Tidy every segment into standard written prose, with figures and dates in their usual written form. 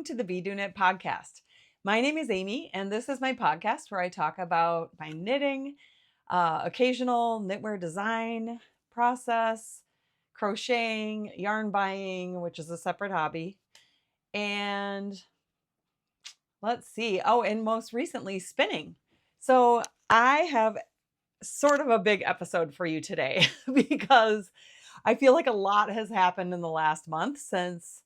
welcome to the BAGGU Knit podcast. My name is Amy, and this is my podcast where I talk about my knitting, occasional knitwear design process, crocheting, yarn buying, which is a separate hobby, and let's see. Oh, and most recently, spinning. So I have sort of a big episode for you today because I feel like a lot has happened in the last month since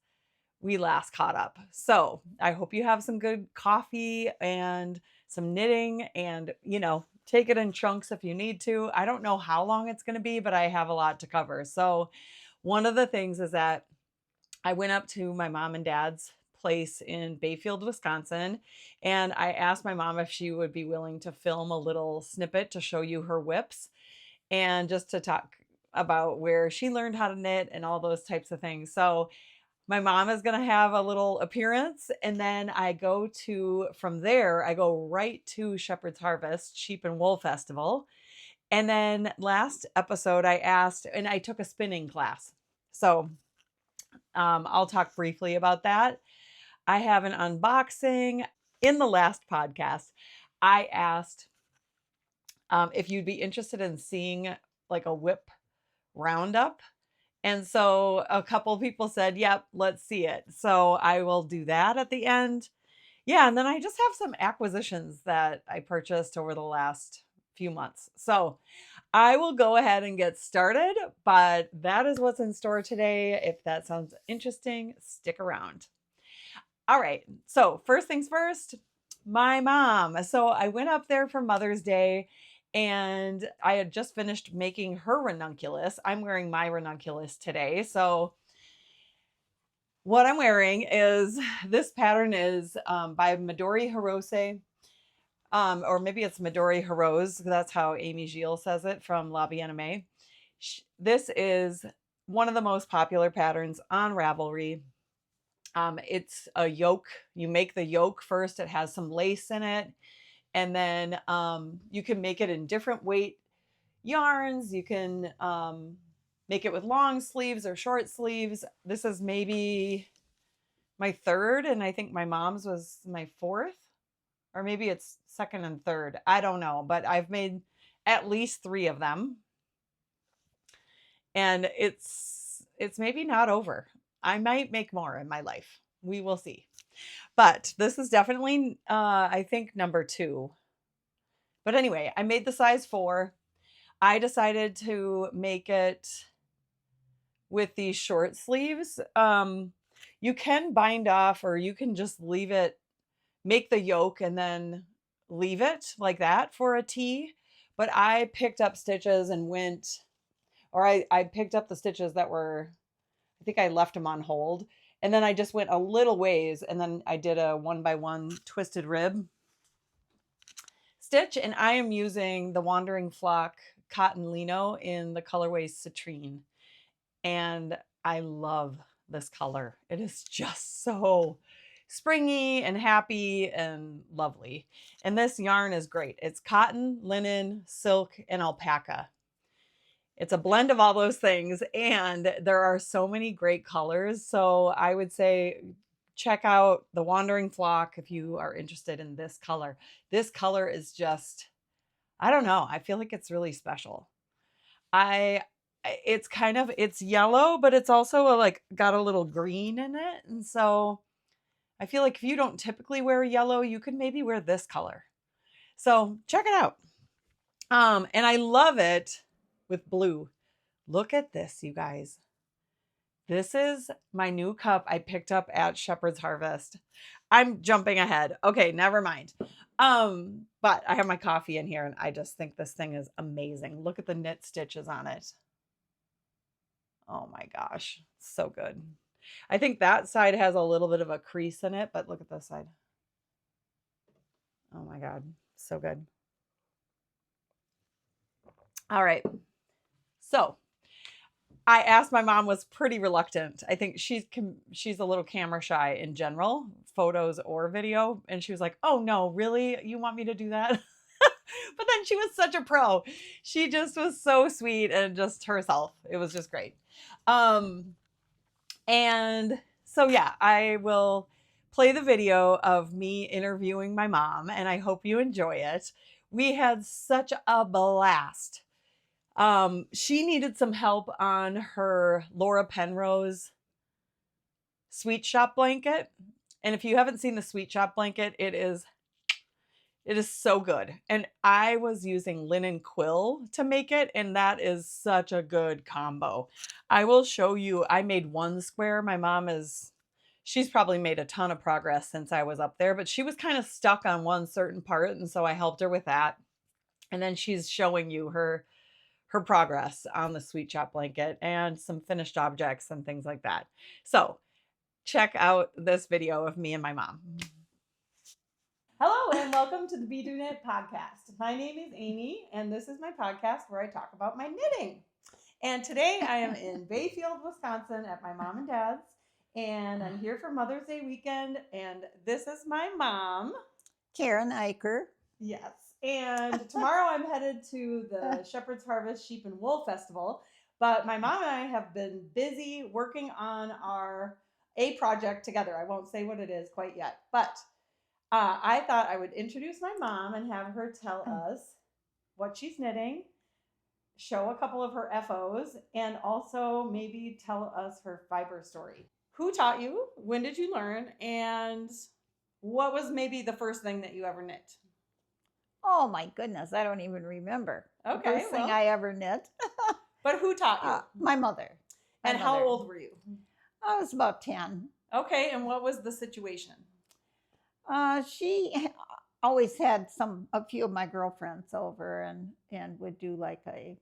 we last caught up. So I hope you have some good coffee and some knitting and, take it in chunks if you need to. I don't know how long it's going to be, but I have a lot to cover. So one of the things is that I went up to my mom and dad's place in Bayfield, Wisconsin, and I asked my mom if she would be willing to film a little snippet to show you her WIPs and just to talk about where she learned how to knit and all those types of things. So my mom is going to have a little appearance, and then from there, I go right to Shepherd's Harvest Sheep and Wool Festival. And then last episode, I asked, and I took a spinning class. So I'll talk briefly about that. I have an unboxing. In the last podcast, I asked if you'd be interested in seeing like a WIP Roundup. And so a couple people said, yep, let's see it. So I will do that at the end. Yeah, and then I just have some acquisitions that I purchased over the last few months. So I will go ahead and get started, but that is what's in store today. If that sounds interesting, stick around. All right, so first things first, my mom. So I went up there for Mother's Day, and I had just finished making her ranunculus. I'm wearing my ranunculus today. So what I'm wearing is, this pattern is by Midori Hirose, or maybe it's Midori Hirose. That's how Amy Gilles says it from La Bien-Aimée. This is one of the most popular patterns on Ravelry. It's a yoke. You make the yoke first. It has some lace in it. And then you can make it in different weight yarns. You can make it with long sleeves or short sleeves. This is maybe my third, and I think my mom's was my fourth, or maybe it's second and third. I don't know, but I've made at least 3 of them. And it's maybe not over. I might make more in my life. We will see. But this is definitely, I think, number 2. But anyway, I made the size 4. I decided to make it with these short sleeves. You can bind off, or you can just leave it, make the yoke and then leave it like that for a tee. But I picked up stitches and I picked up the stitches that were, I think I left them on hold. And then I just went a little ways, and then I did a 1x1 twisted rib stitch. And I am using the Wandering Flock Cotton Lino in the colorway Citrine. And I love this color. It is just so springy and happy and lovely. And this yarn is great. It's cotton, linen, silk, and alpaca. It's a blend of all those things, and there are so many great colors. So I would say check out the Wandering Flock if you are interested in this color. This color is just, I don't know, I feel like it's really special. It's yellow, but it's also got a little green in it. And so I feel like if you don't typically wear yellow, you could maybe wear this color. So check it out. And I love it with blue. Look at this, you guys. This is my new cup I picked up at Shepherd's Harvest. I'm jumping ahead. Okay, never mind. But I have my coffee in here, and I just think this thing is amazing. Look at the knit stitches on it. Oh my gosh, so good. I think that side has a little bit of a crease in it, but look at this side. Oh my God, so good. All right. So I asked, my mom was pretty reluctant. I think she's a little camera shy in general, photos or video. And she was like, oh no, really? You want me to do that? But then she was such a pro. She just was so sweet and just herself. It was just great. And so, yeah, I will play the video of me interviewing my mom, and I hope you enjoy it. We had such a blast. She needed some help on her Laura Penrose Sweet Shop blanket. And if you haven't seen the Sweet Shop blanket, it is so good. And I was using linen quill to make it, and that is such a good combo. I will show you. I made one square. My mom she's probably made a ton of progress since I was up there, but she was kind of stuck on one certain part, and so I helped her with that. And then she's showing you her progress on the Sweet Shop blanket and some finished objects and things like that. So check out this video of me and my mom. Hello and welcome to the BDK podcast. My name is Amy and this is my podcast where I talk about my knitting. And today I am in Bayfield, Wisconsin at my mom and dad's, and I'm here for Mother's Day weekend, and this is my mom, Karen Eicher. Yes. And tomorrow I'm headed to the Shepherd's Harvest Sheep and Wool Festival, but my mom and I have been busy working on a project together. I won't say what it is quite yet, but I thought I would introduce my mom and have her tell us what she's knitting, show a couple of her FOs, and also maybe tell us her fiber story. Who taught you? When did you learn? And what was maybe the first thing that you ever knit? Oh my goodness, I don't even remember. Okay, the first thing I ever knit. But who taught you? My mother. And how old were you? I was about 10. Okay, and what was the situation? She always had a few of my girlfriends over and would do like a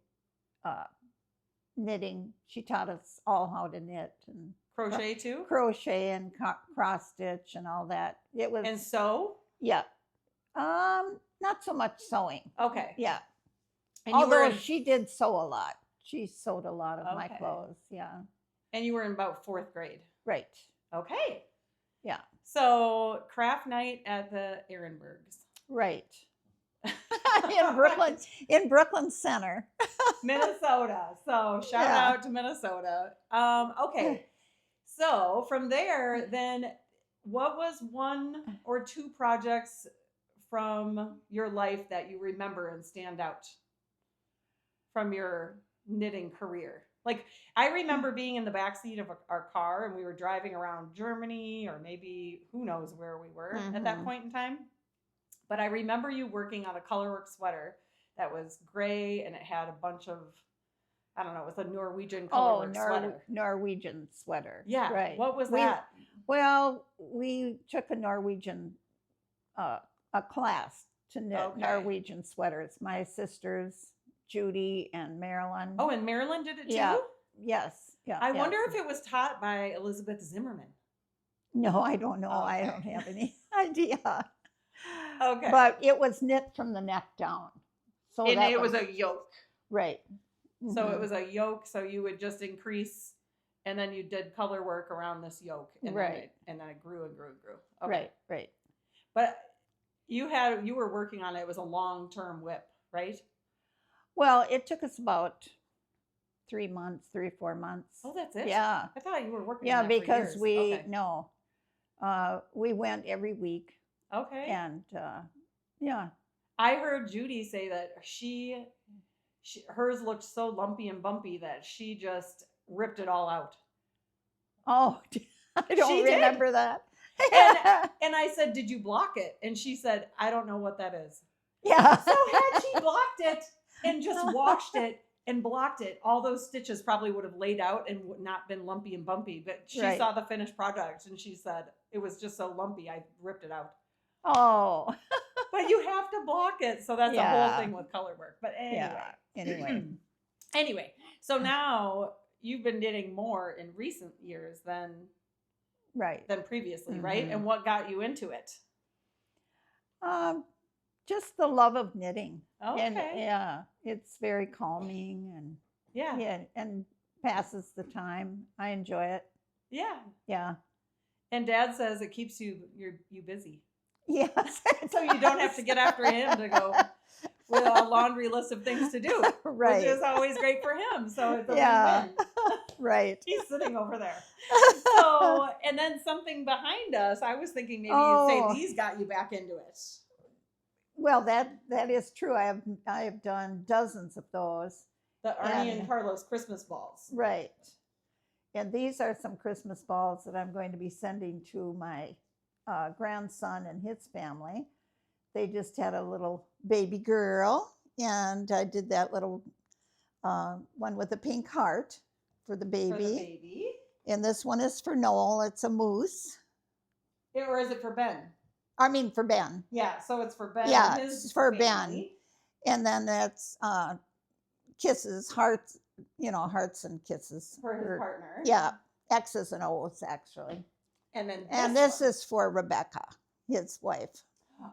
knitting. She taught us all how to knit and crochet too. Crochet and cross stitch and all that. It was and sew. Yeah. Not so much sewing. Okay. Yeah. And although she did sew a lot. She sewed a lot of my clothes. Yeah. And you were in about 4th grade. Right. Okay. Yeah. So craft night at the Ehrenbergs. Right. in Brooklyn Center. Minnesota. So shout out to Minnesota. Okay. So from there, then what was one or two projects from your life that you remember and stand out from your knitting career? Like, I remember being in the backseat of our car and we were driving around Germany, or maybe who knows where we were at that point in time. But I remember you working on a colorwork sweater that was gray and it had a bunch of, I don't know, it was a Norwegian colorwork sweater. Norwegian sweater. Yeah. Right. What was that? Well, we took a Norwegian a class to knit Norwegian sweaters. My sisters, Judy and Marilyn. Oh, and Marilyn did it too? Yeah. Yes. Yeah. I wonder if it was taught by Elizabeth Zimmerman. No, I don't know. Okay. I don't have any idea. Okay. But it was knit from the neck down. So and it was a yoke. Right. Mm-hmm. So it was a yoke. So you would just increase, and then you did color work around this yoke. And right. Then it grew and grew and grew. Okay. Right. Right. But you were working on it. It was a long-term WIP, right? Well, it took us about 3 months, 3 or 4 months. Oh, that's it? Yeah. I thought you were working on that because for years. we went every week. Okay. And I heard Judy say that hers looked so lumpy and bumpy that she just ripped it all out. Oh, I don't remember that. And I said, did you block it? And she said, I don't know what that is. Yeah. So had she blocked it and just washed it and blocked it, all those stitches probably would have laid out and would not been lumpy and bumpy. But she saw the finished product and she said, it was just so lumpy, I ripped it out. Oh. But you have to block it. So that's the whole thing with color work. But anyway. Anyway, so now you've been knitting more in recent years than previously, right? And what got you into it? Just the love of knitting. Okay. And, it's very calming and and passes the time. I enjoy it. Yeah. Yeah. And Dad says it keeps you busy. Yes. So you don't have to get after him to go with a laundry list of things to do, Right. which is always great for him. So it's a Yeah. win-win. Right. He's sitting over there. So, and then something behind us, I was thinking maybe you'd say these got you back into it. Well, that is true. I have done dozens of those. The Arne and Carlos Christmas balls. Right. And these are some Christmas balls that I'm going to be sending to my grandson and his family. They just had a little baby girl, and I did that little one with a pink heart for the baby. For the baby. And this one is for Noel. It's a moose. Or is it for Ben? I mean, for Ben. Yeah, so it's for Ben. Yeah, and his it's for family. Ben. And then that's kisses, hearts, hearts and kisses. For his partner. Yeah, X's and O's, actually. And this is for Rebecca, his wife.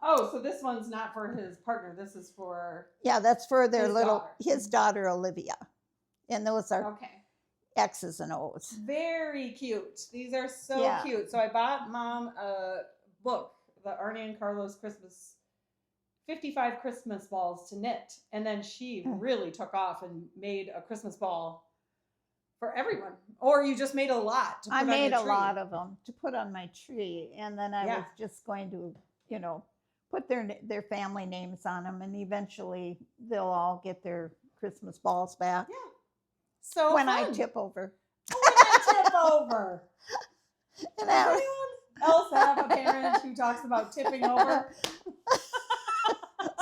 Oh, so this one's not for his partner. This is for... Yeah, that's for their his daughter. daughter, Olivia. And those are okay. X's and O's. Very cute. These are so cute. So I bought Mom a book, the Arne and Carlos Christmas, 55 Christmas balls to knit. And then she really took off and made a Christmas ball for everyone. Or you just made a lot to put on your tree. I made a lot of them to put on my tree. And then I was just going to, put their family names on them. And eventually they'll all get their Christmas balls back. Yeah. So when fun. I tip over. When I tip over. And Does anyone else have a parent who talks about tipping over?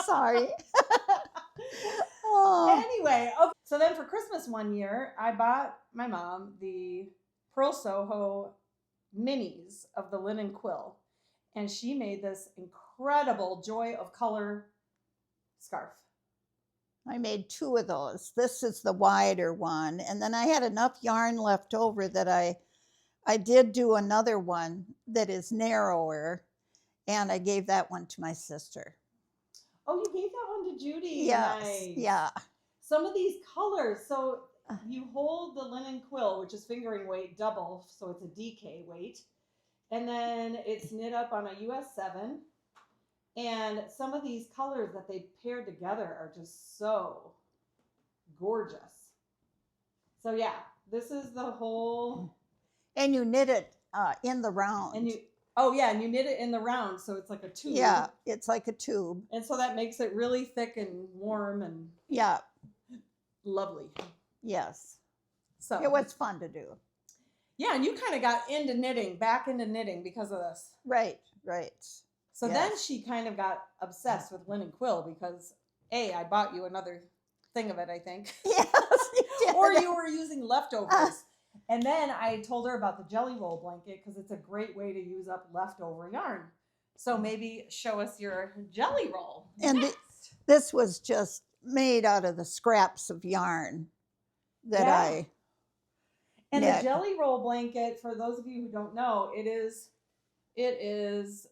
Sorry. Oh. Anyway, okay. So then for Christmas one year, I bought my mom the Pearl Soho minis of the linen quill. And she made this incredible Joy of Color scarf. I made 2 of those. This is the wider one. And then I had enough yarn left over that I did do another one that is narrower. And I gave that one to my sister. Oh, you gave that one to Judy. Yes. Nice. Yeah. Some of these colors. So you hold the linen quill, which is fingering weight double. So it's a DK weight. And then it's knit up on a US 7. And some of these colors that they paired together are just so gorgeous. So yeah, this is the whole. And you knit it in the round. And you knit it in the round, so it's like a tube. Yeah, it's like a tube. And so that makes it really thick and warm and lovely. Yes. So it was fun to do. Yeah, and you kind of got back into knitting because of this. Right. So then she kind of got obsessed with linen quill because I bought you another thing of it, I think. Yes, you did. Or you were using leftovers. And then I told her about the jelly roll blanket because it's a great way to use up leftover yarn. So maybe show us your jelly roll. And this was just made out of the scraps of yarn that I And knit. the jelly roll blanket, for those of you who don't know, it is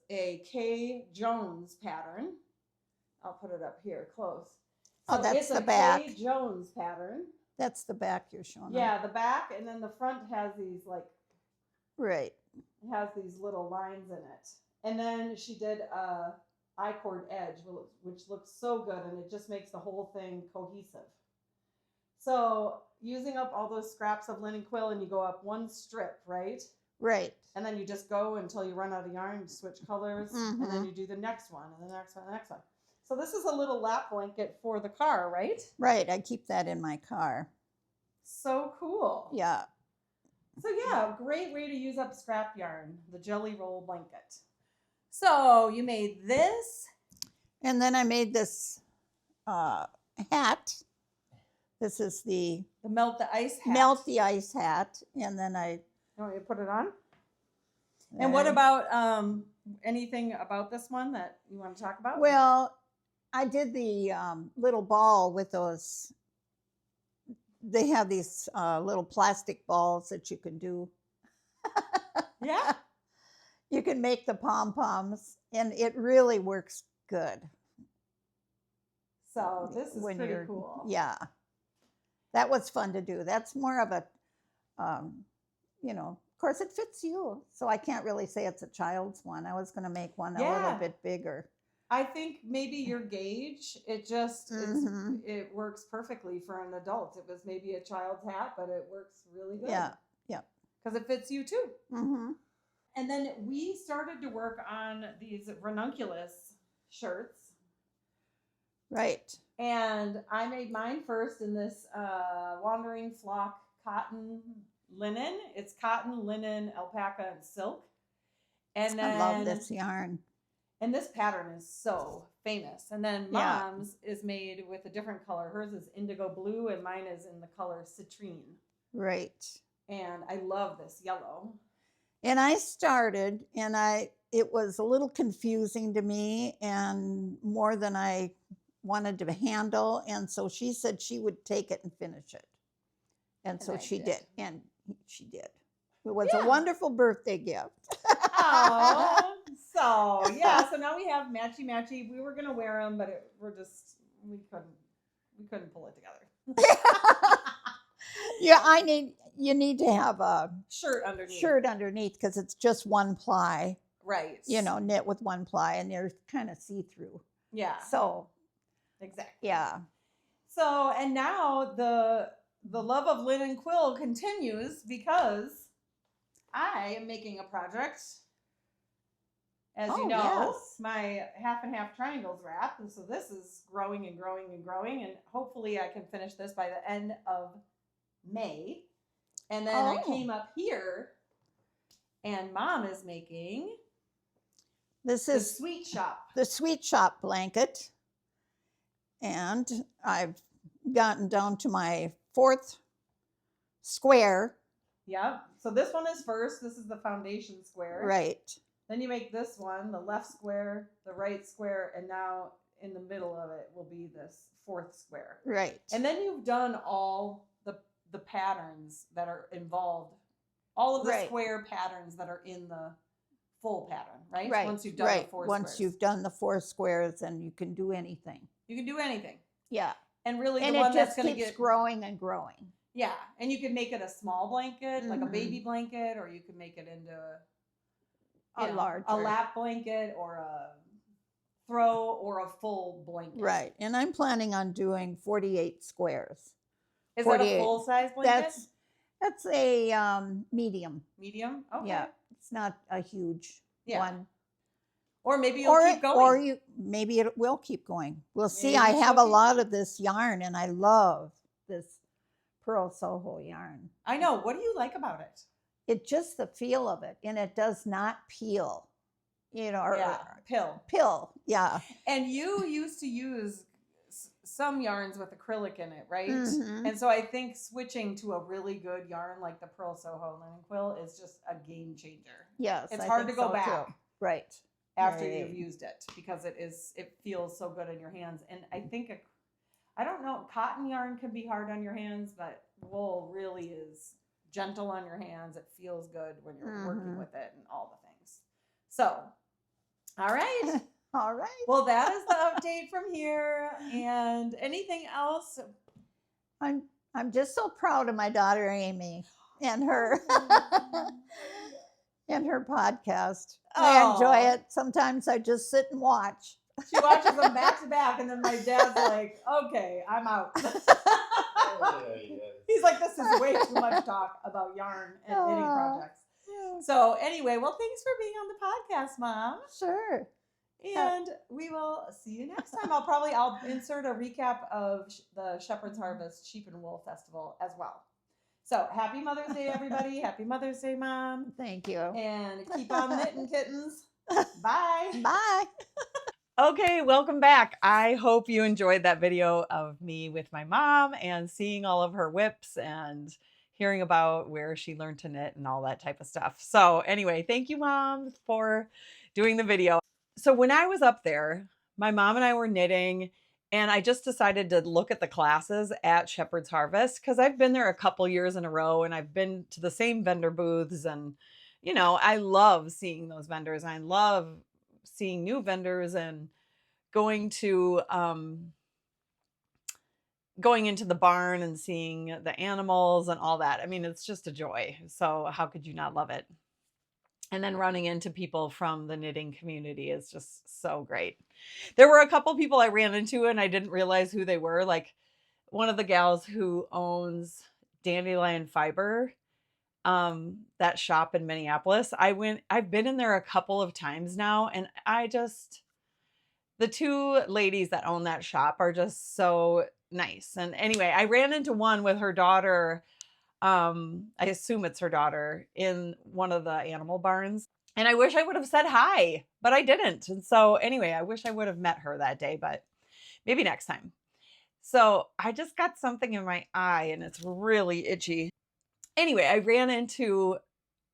a K. Jones pattern. I'll put it up here close. So that's it's the a back. K. Jones pattern. That's the back you're showing. Yeah, the back, and then the front has these right. It has these little lines in it. And then she did a I-cord edge, which looks so good, and it just makes the whole thing cohesive. So using up all those scraps of linen quill, and you go up one strip, right? Right. And then you just go until you run out of yarn, you switch colors, and then you do the next one, and the next one, and the next one. So this is a little lap blanket for the car, right? Right. I keep that in my car. So cool. Yeah. So yeah, great way to use up scrap yarn, the jelly roll blanket. So you made this. And then I made this hat. This is the Melt the Ice hat. Melt the Ice hat. And then I... You want me to put it on? And what about anything about this one that you want to talk about? Well, I did the little ball with those. They have these little plastic balls that you can do. Yeah. You can make the pom-poms, and it really works good. So this is pretty cool. Yeah. That was fun to do. That's more of a, of course it fits you. So I can't really say it's a child's one. I was going to make one a little bit bigger. I think maybe your gauge, it just it works perfectly for an adult. It was maybe a child's hat, but it works really good. Yeah. Yeah. Because it fits you too. And then we started to work on these ranunculus shirts. Right. And I made mine first in this wandering flock cotton linen. It's cotton, linen, alpaca, and silk. And then I love this yarn. And this pattern is so famous. And then Mom's is made with a different color. Hers is indigo blue, and mine is in the color citrine. Right. And I love this yellow. And I started, and it was a little confusing to me, and more than I wanted to handle. And so she said she would take it and finish it. And so she did. And she did. It was a wonderful birthday gift. Oh, so yeah. So now we have matchy. We were gonna wear them, but we couldn't pull it together. Yeah, you need to have a shirt underneath because it's just one ply. Right. You know, knit with one ply, and they're kind of see-through. Yeah. So exactly. Yeah. So and now the love of linen quill continues because I am making a project. As you know, my half and half triangles wrap. And so this is growing and growing and growing. And hopefully I can finish this by the end of May. And then I came up here and Mom is making this is the Sweet Shop blanket. And I've gotten down to my 4th square. Yep. So this one is first. This is the foundation square. Right. Then you make this one, the left square, the right square, and now in the middle of it will be this 4th square. Right. And then you've done all the patterns that are involved, all of the square patterns that are in the full pattern, right? Right. Once you've done the 4 Once squares. you've done the 4 squares, then you can do anything. You can do anything. Yeah. And really and the one it that's just going to keeps get growing and growing. Yeah. And you can make it a small blanket, like a baby blanket, or you can make it into a lap blanket or a throw or a full blanket. Right. And I'm planning on doing 48 squares. Is that a full size blanket? That's a medium. Medium? Okay. Yeah. It's not a huge one. Or maybe you'll keep going. Or maybe it will keep going. We'll see. I have a lot of this yarn and I love this Pearl Soho yarn. I know. What do you like about it? It's just the feel of it, and it does not peel, you know, or pill. Yeah. And you used to use some yarns with acrylic in it, right? And so I think switching to a really good yarn like the Pearl Soho linen quill is just a game changer. Yes. It's hard to go back. Too. Right. After you've used it because it feels so good in your hands. And I think, I don't know, cotton yarn can be hard on your hands, but wool really is gentle on your hands. It feels good when you're working with it and all the things. So, all right. All right. Well, that is the update from here. And anything else? I'm just so proud of my daughter Amy and her and her podcast. I enjoy it. Sometimes I just sit and watch. She watches them back to back, and then my dad's like, "Okay, I'm out." He's like, "This is way too much talk about yarn and knitting projects." So anyway, well, thanks for being on the podcast, Mom. Sure. And we will see you next time. I'll insert a recap of the Shepherd's Harvest Sheep and Wool Festival as well. So happy Mother's Day, everybody. Happy Mother's Day, Mom. Thank you. And keep on knitting, kittens. Bye. Bye. Okay, welcome back. I hope you enjoyed that video of me with my mom and seeing all of her whips and hearing about where she learned to knit and all that type of stuff. So anyway, thank you, Mom, for doing the video. So when I was up there, my mom and I were knitting, and I just decided to look at the classes at Shepherd's Harvest because I've been there a couple years in a row and I've been to the same vendor booths, and you know, I love seeing those vendors. I love seeing new vendors and going to going into the barn and seeing the animals and all that. I mean, it's just a joy. So how could you not love it? And then running into people from the knitting community is just so great. There were a couple people I ran into and I didn't realize who they were. Like one of the gals who owns Dandelion Fiber, that shop in Minneapolis. I've been in there a couple of times now, and the two ladies that own that shop are just so nice. And anyway, I ran into one with her daughter. I assume it's her daughter in one of the animal barns. And I wish I would have said hi, but I didn't. And so anyway, I wish I would have met her that day, but maybe next time. So I just got something in my eye and it's really itchy. Anyway, I ran into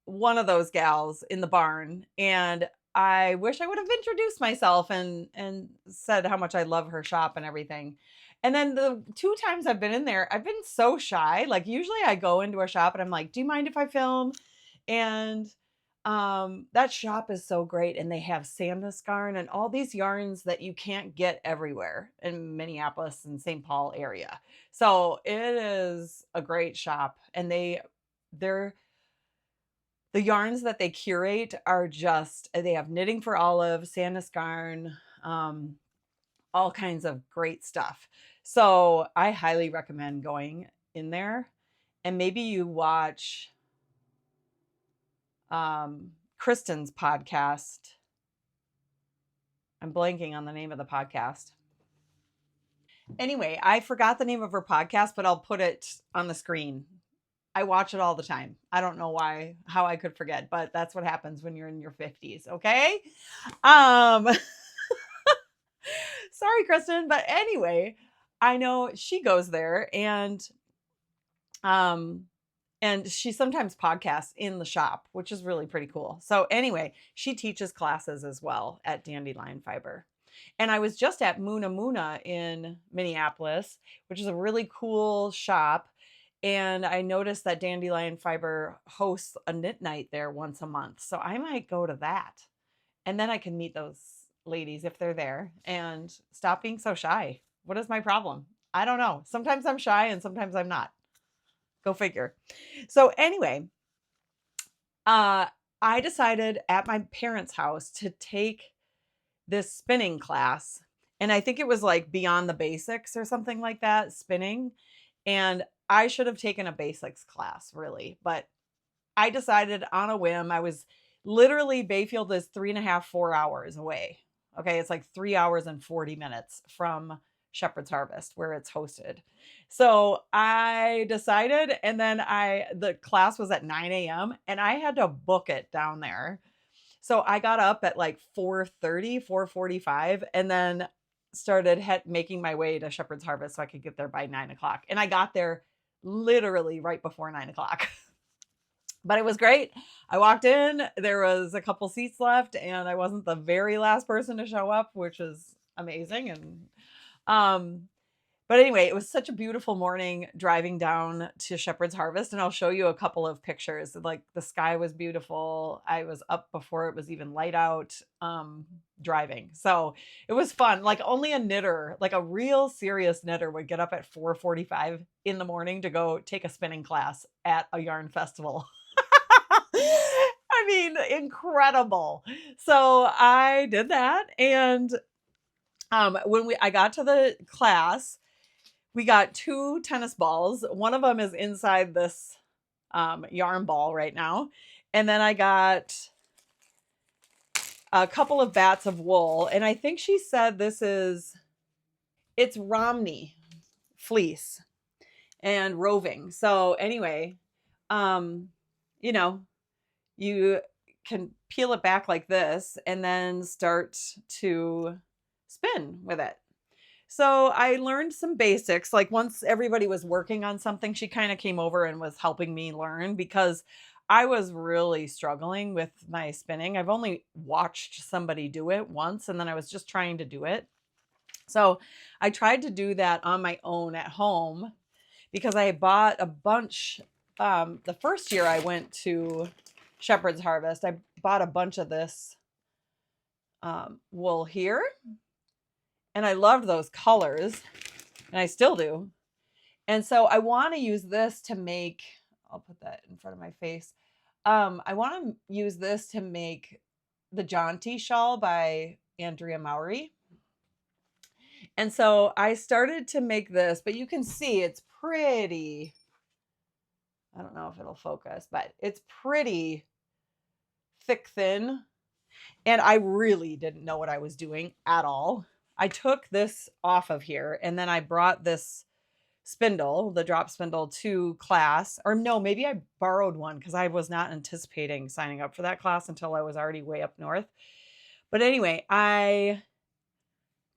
one of those gals in the barn and I wish I would have introduced myself and said how much I love her shop and everything. And then the two times I've been in there, I've been so shy. Like usually I go into a shop and I'm like, do you mind if I film? And that shop is so great. And they have Sandnes yarn and all these yarns that you can't get everywhere in Minneapolis and St. Paul area. So it is a great shop. And they're the yarns that they curate are just, they have Knitting for Olive, Sandnes yarn, all kinds of great stuff. So I highly recommend going in there. And maybe you watch Kristen's podcast. I'm blanking on the name of the podcast. Anyway, I forgot the name of her podcast, but I'll put it on the screen. I watch it all the time. I don't know how I could forget, but that's what happens when you're in your 50s. Okay. Sorry, Kristen. But anyway, I know she goes there and she sometimes podcasts in the shop, which is really pretty cool. So anyway, she teaches classes as well at Dandelion Fiber. And I was just at Muna in Minneapolis, which is a really cool shop. And I noticed that Dandelion Fiber hosts a knit night there once a month. So I might go to that. And then I can meet those ladies if they're there and stop being so shy. What is my problem? I don't know. Sometimes I'm shy and sometimes I'm not. Go figure. So anyway, I decided at my parents' house to take this spinning class. And I think it was like Beyond the Basics or something like that, spinning. And I should have taken a basics class, really. But I decided on a whim. I was literally, Bayfield is 3.5, 4 hours away. Okay, it's like 3 hours and 40 minutes from Shepherd's Harvest where it's hosted. So I decided, and then the class was at 9 a.m. and I had to book it down there. So I got up at like 4:30, 4:45, and then started making my way to Shepherd's Harvest so I could get there by 9 o'clock. And I got there literally right before 9 o'clock. But it was great. I walked in, there was a couple seats left, and I wasn't the very last person to show up, which is amazing. And but anyway, it was such a beautiful morning driving down to Shepherd's Harvest, and I'll show you a couple of pictures. Like the sky was beautiful. I was up before it was even light out, driving. So it was fun. Like only a knitter, like a real serious knitter would get up at 4:45 in the morning to go take a spinning class at a yarn festival. I mean, incredible. So I did that. And when I got to the class, we got 2 tennis balls. One of them is inside this yarn ball right now. And then I got a couple of bats of wool. And I think she said it's Romney fleece and roving. So anyway, you can peel it back like this and then start to spin with it. So I learned some basics. Like once everybody was working on something, she kind of came over and was helping me learn because I was really struggling with my spinning. I've only watched somebody do it once and then I was just trying to do it. So I tried to do that on my own at home because I bought a bunch. The first year I went to Shepherd's Harvest, I bought a bunch of this wool here. And I loved those colors, and I still do. And so I want to use this to make, I'll put that in front of my face, I want to use this to make the Jaunty shawl by Andrea Mowry. And so I started to make this, but you can see it's pretty, I don't know if it'll focus, but it's pretty thick, thin. And I really didn't know what I was doing at all. I took this off of here and then I brought this spindle, the drop spindle, to class. Or no, maybe I borrowed one because I was not anticipating signing up for that class until I was already way up north. But anyway, I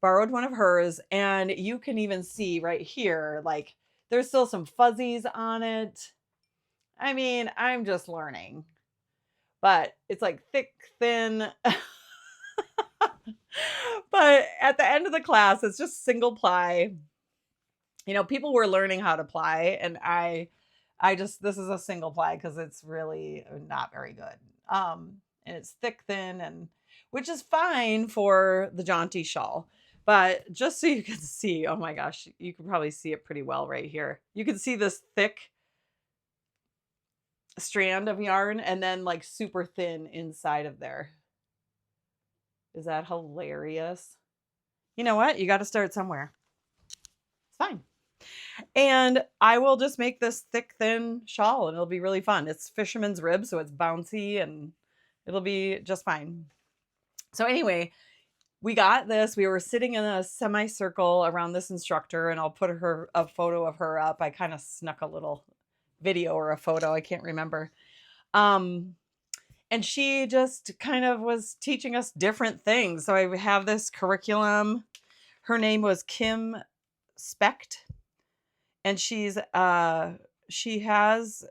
borrowed one of hers, and you can even see right here, like there's still some fuzzies on it. I mean, I'm just learning, but it's like thick, thin. But at the end of the class, it's just single ply. You know, people were learning how to ply, and this is a single ply because it's really not very good. And it's thick, thin, and which is fine for the jaunty shawl. But just so you can see, oh my gosh, you can probably see it pretty well right here. You can see this thick strand of yarn and then like super thin inside of there. Is that hilarious? You know what? You got to start somewhere. It's fine. And I will just make this thick, thin shawl and it'll be really fun. It's fisherman's rib, so it's bouncy and it'll be just fine. So anyway, we got this. We were sitting in a semicircle around this instructor, and I'll put a photo of her up. I kind of snuck a little video or a photo. I can't remember. And she just kind of was teaching us different things. So I have this curriculum. Her name was Kim Specht, and she has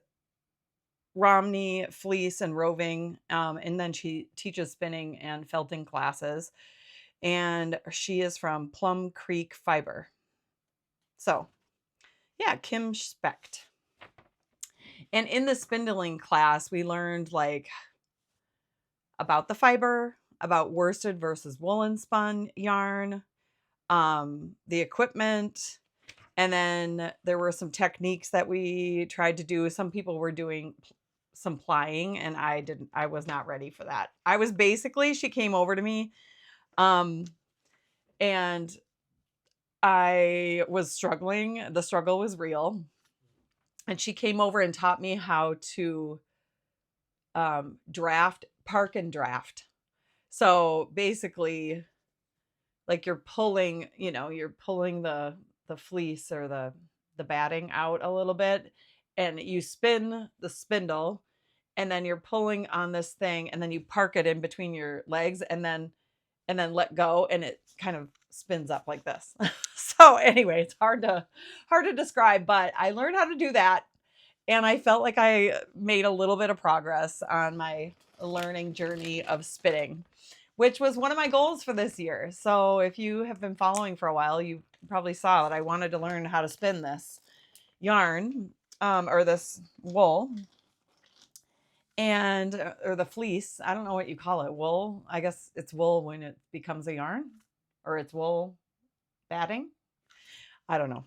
Romney, fleece, and roving, and then she teaches spinning and felting classes. And she is from Plum Creek Fiber. So, yeah, Kim Specht. And in the spindling class, we learned like about the fiber, about worsted versus woolen spun yarn, the equipment, and then there were some techniques that we tried to do. Some people were doing some plying, and I was not ready for that. She came over to me, and I was struggling. The struggle was real. And she came over and taught me how to park and draft. So basically, like you're pulling the fleece or the batting out a little bit, and you spin the spindle, and then you're pulling on this thing, and then you park it in between your legs, and then let go, and it kind of spins up like this. So anyway, it's hard to describe, but I learned how to do that. And I felt like I made a little bit of progress on my learning journey of spinning, which was one of my goals for this year. So if you have been following for a while, you probably saw that I wanted to learn how to spin this yarn, or this wool, and or the fleece. I don't know what you call it. Wool. I guess it's wool when it becomes a yarn, or it's wool batting. I don't know.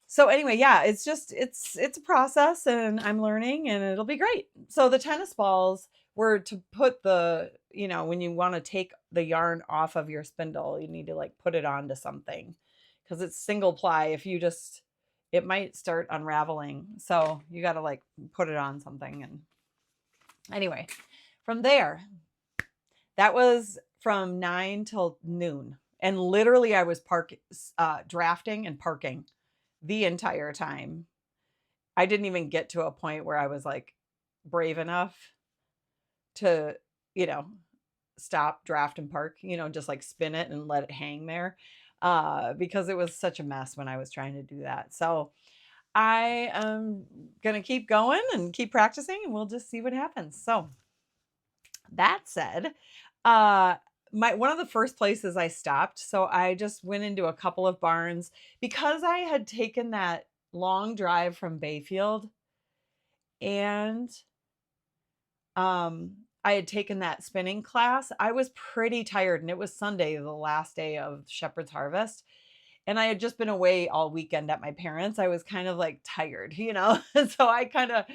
So anyway, yeah, it's a process, and I'm learning, and it'll be great. So the tennis balls were to put when you want to take the yarn off of your spindle, you need to like put it onto something because it's single ply. It might start unraveling. So you got to like put it on something. And anyway, from there, that was from 9 till noon. And literally I was drafting and parking the entire time. I didn't even get to a point where I was like brave enough to, stop, draft, and park, just like spin it and let it hang there, because it was such a mess when I was trying to do that. So I am going to keep going and keep practicing, and we'll just see what happens. So that said, one of the first places I stopped, so I just went into a couple of barns because I had taken that long drive from Bayfield, and I had taken that spinning class. I was pretty tired, and it was Sunday, the last day of Shepherd's Harvest, and I had just been away all weekend at my parents'. I was kind of like tired, and so I kind of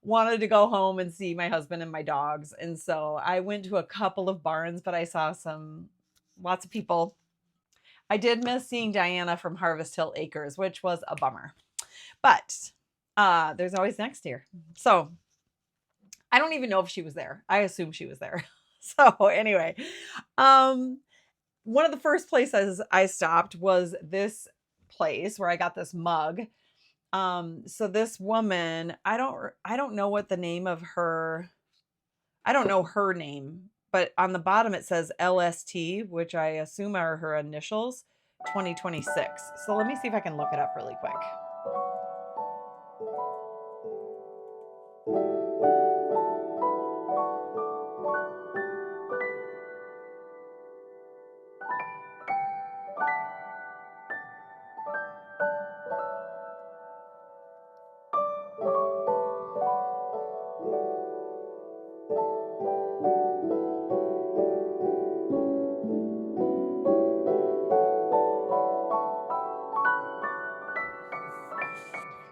wanted to go home and see my husband and my dogs. And so I went to a couple of barns, but I saw lots of people. I did miss seeing Diana from Harvest Hill Acres, which was a bummer. But there's always next year. So I don't even know if she was there. I assume she was there. So anyway, one of the first places I stopped was this place where I got this mug. So this woman, I don't know what the name of her, I don't know her name, but on the bottom it says LST, which I assume are her initials, 2026. So let me see if I can look it up really quick.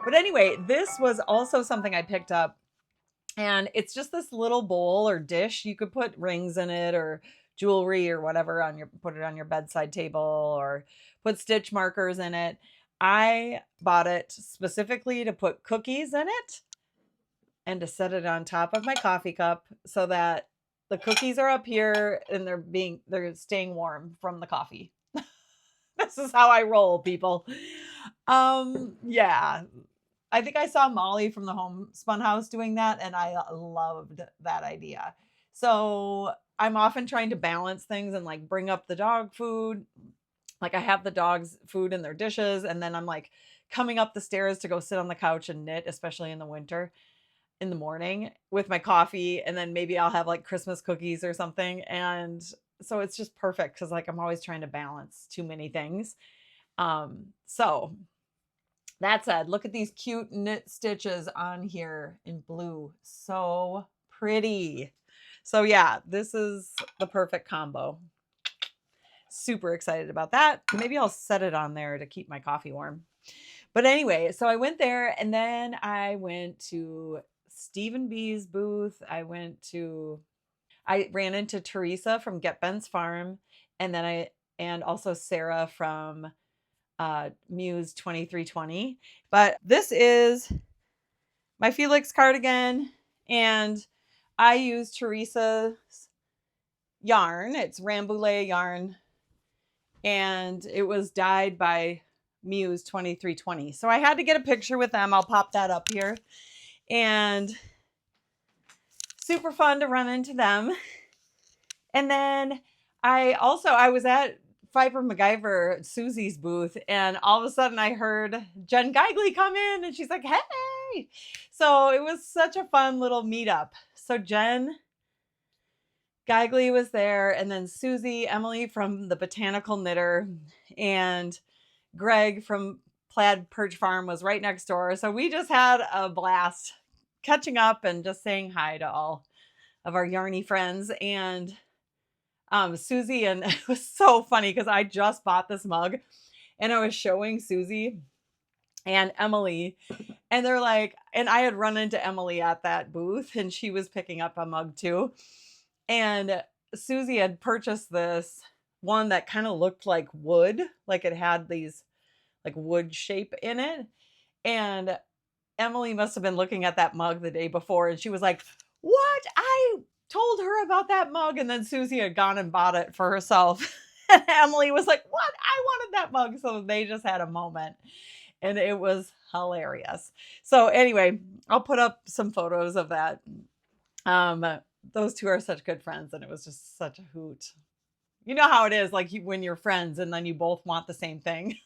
But anyway, this was also something I picked up, and it's just this little bowl or dish. You could put rings in it or jewelry or whatever put it on your bedside table or put stitch markers in it. I bought it specifically to put cookies in it and to set it on top of my coffee cup so that the cookies are up here and they're staying warm from the coffee. This is how I roll, people. Yeah. I think I saw Molly from the Homespun House doing that, and I loved that idea. So I'm often trying to balance things and like bring up the dog food. Like I have the dog's food in their dishes, and then I'm like coming up the stairs to go sit on the couch and knit, especially in the winter, in the morning with my coffee, and then maybe I'll have like Christmas cookies or something. And so it's just perfect because like I'm always trying to balance too many things. So that said, look at these cute knit stitches on here in blue. So pretty. So yeah, this is the perfect combo. Super excited about that. Maybe I'll set it on there to keep my coffee warm. But anyway, so I went there, and then I went to Stephen B's booth. I ran into Teresa from Get Bent's Farm, and also Sarah from Muse 2320. But this is my Felix cardigan, and I use Teresa's yarn. It's Rambouillet yarn, and it was dyed by Muse 2320. So I had to get a picture with them. I'll pop that up here. And super fun to run into them. And then I was at Fiber MacGyver, Susie's booth, and all of a sudden I heard Jen Geigley come in, and she's like, hey! So it was such a fun little meetup. So Jen Geigley was there, and then Susie, Emily from the Botanical Knitter, and Greg from Plaid Perch Farm was right next door. So we just had a blast catching up and just saying hi to all of our yarny friends. And Susie, and it was so funny because I just bought this mug and I was showing Susie and Emily, and they're like, and I had run into Emily at that booth, and she was picking up a mug too. And Susie had purchased this one that kind of looked like wood, like it had these like wood shape in it. And Emily must have been looking at that mug the day before, and she was like, what? I told her about that mug. And then Susie had gone and bought it for herself. And Emily was like, what? I wanted that mug. So they just had a moment, and it was hilarious. So anyway, I'll put up some photos of that. Those two are such good friends, and it was just such a hoot. You know how it is, like when you're friends and then you both want the same thing.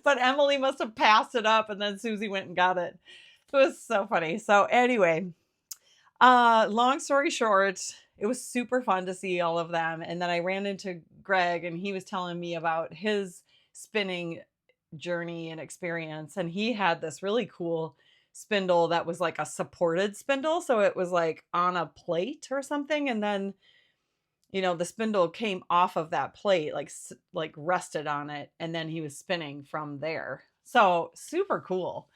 But Emily must have passed it up, and then Susie went and got it. It was so funny. So anyway, long story short, it was super fun to see all of them. And then I ran into Greg, and he was telling me about his spinning journey and experience. And he had this really cool spindle that was like a supported spindle. So it was like on a plate or something. And then, you know, the spindle came off of that plate, like rested on it. And then he was spinning from there. So super cool.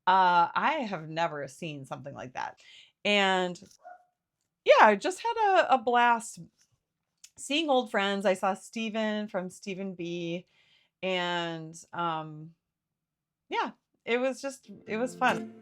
I have never seen something like that. And yeah, I just had a blast seeing old friends. I saw Steven from Stephen B. And yeah, it was fun.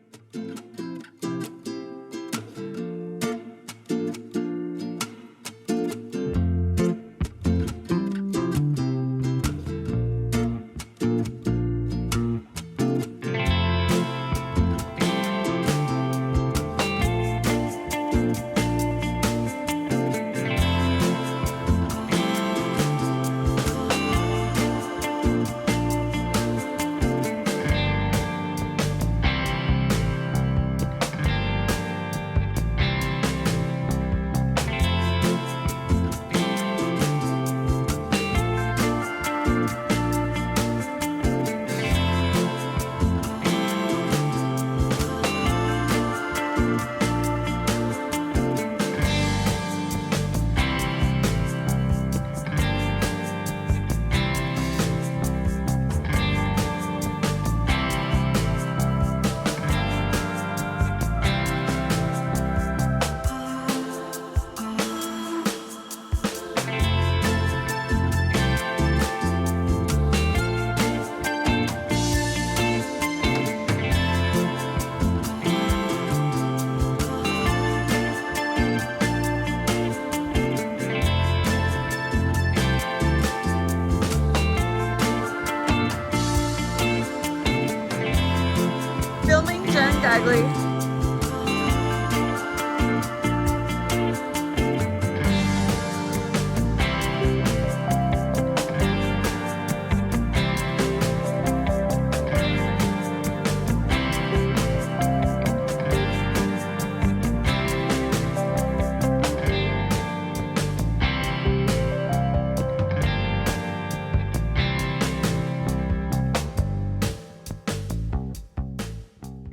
Ugly.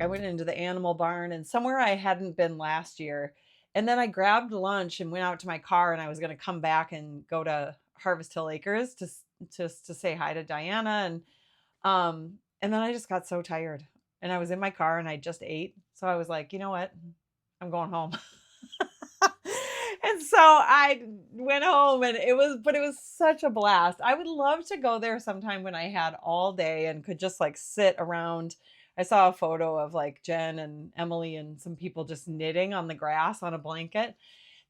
I went into the animal barn and somewhere I hadn't been last year. And then I grabbed lunch and went out to my car, and I was going to come back and go to Harvest Hill Acres to say hi to Diana. And then I just got so tired, and I was in my car and I just ate. So I was like, you know what? I'm going home. And so I went home, and it was such a blast. I would love to go there sometime when I had all day and could just like sit around. I saw a photo of like Jen and Emily and some people just knitting on the grass on a blanket.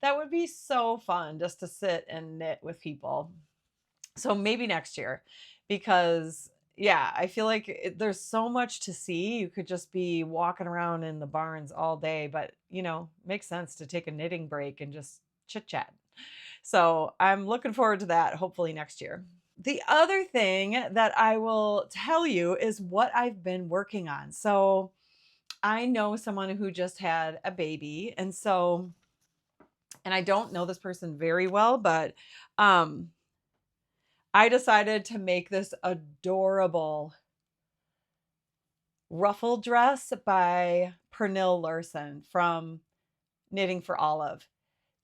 That would be so fun, just to sit and knit with people. So maybe next year, because yeah, I feel like there's so much to see. You could just be walking around in the barns all day, but makes sense to take a knitting break and just chit chat. So I'm looking forward to that, hopefully next year. The other thing that I will tell you is what I've been working on. So I know someone who just had a baby, and I don't know this person very well, but I decided to make this adorable ruffle dress by Pernille Larson from Knitting for Olive.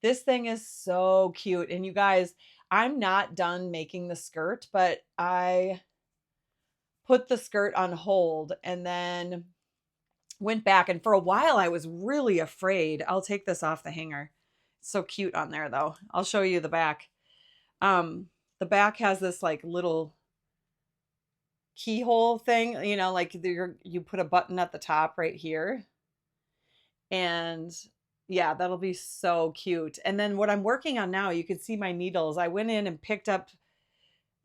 This thing is so cute. And you guys, I'm not done making the skirt, but I put the skirt on hold and then went back. And for a while, I was really afraid. I'll take this off the hanger. It's so cute on there, though. I'll show you the back. The back has this like little keyhole thing, like you put a button at the top right here. And yeah, that'll be so cute. And then what I'm working on now, you can see my needles. I went in and picked up,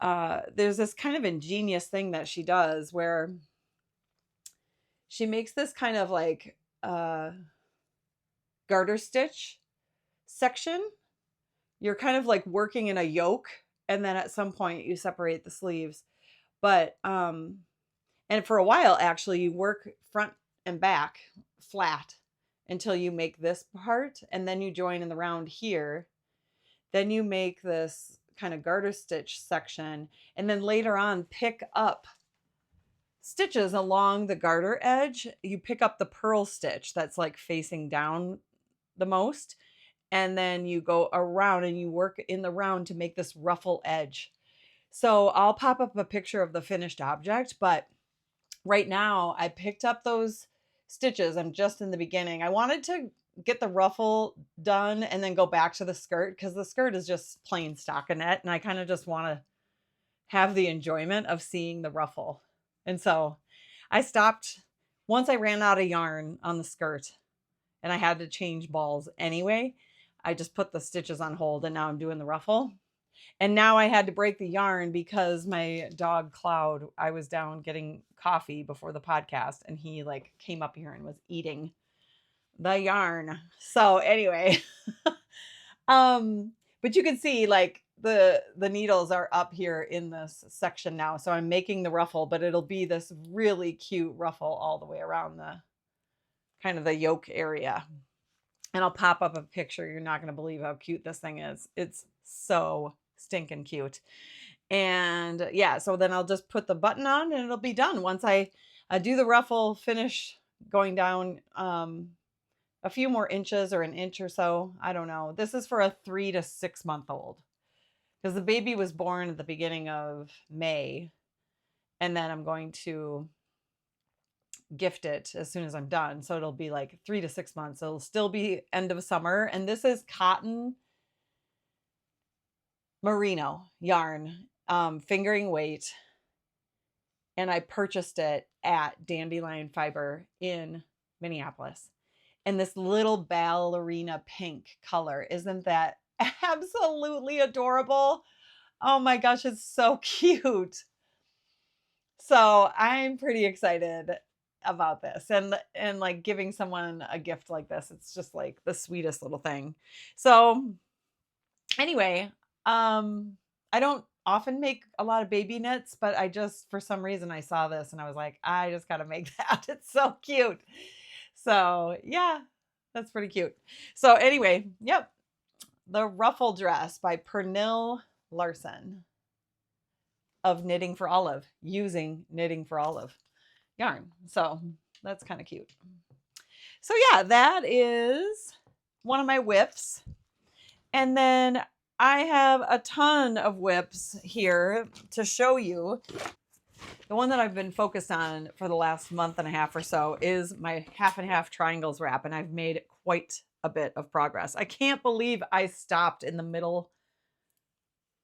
there's this kind of ingenious thing that she does where she makes this kind of like garter stitch section. You're kind of like working in a yoke, and then at some point you separate the sleeves. But, and for a while, actually, you work front and back flat until you make this part, and then you join in the round here. Then you make this kind of garter stitch section, and then later on pick up stitches along the garter edge. You pick up the purl stitch that's like facing down the most, and then you go around and you work in the round to make this ruffle edge. So I'll pop up a picture of the finished object, but right now I picked up those stitches. I'm just in the beginning. I wanted to get the ruffle done and then go back to the skirt because the skirt is just plain stockinette, and I kind of just want to have the enjoyment of seeing the ruffle. And so I stopped once I ran out of yarn on the skirt and I had to change balls anyway. I just put the stitches on hold and now I'm doing the ruffle. And now I had to break the yarn because my dog Cloud, I was down getting coffee before the podcast and he like came up here and was eating the yarn. So anyway, but you can see like the needles are up here in this section now. So I'm making the ruffle, but it'll be this really cute ruffle all the way around the kind of the yoke area. And I'll pop up a picture. You're not going to believe how cute this thing is. It's so stinking cute. And yeah, so then I'll just put the button on and it'll be done. Once I do the ruffle, finish going down a few more inches or an inch or so. I don't know. This is for a 3 to 6 month old because the baby was born at the beginning of May. And then I'm going to gift it as soon as I'm done. So it'll be like 3 to 6 months. It'll still be end of summer. And this is cotton merino yarn, fingering weight. And I purchased it at Dandelion Fiber in Minneapolis. And this little ballerina pink color, isn't that absolutely adorable? Oh my gosh, it's so cute. So I'm pretty excited about this and like giving someone a gift like this. It's just like the sweetest little thing. So anyway, I don't often make a lot of baby knits, but I just, for some reason I saw this and I was like, I just got to make that. It's so cute. So yeah, that's pretty cute. So anyway, yep. The Ruffle Dress by Pernille Larson of Knitting for Olive, using Knitting for Olive yarn. So that's kind of cute. So yeah, that is one of my WIPs. And then I have a ton of WIPs here to show you. The one that I've been focused on for the last month and a half or so is my half and half triangles wrap, and I've made quite a bit of progress. I can't believe I stopped in the middle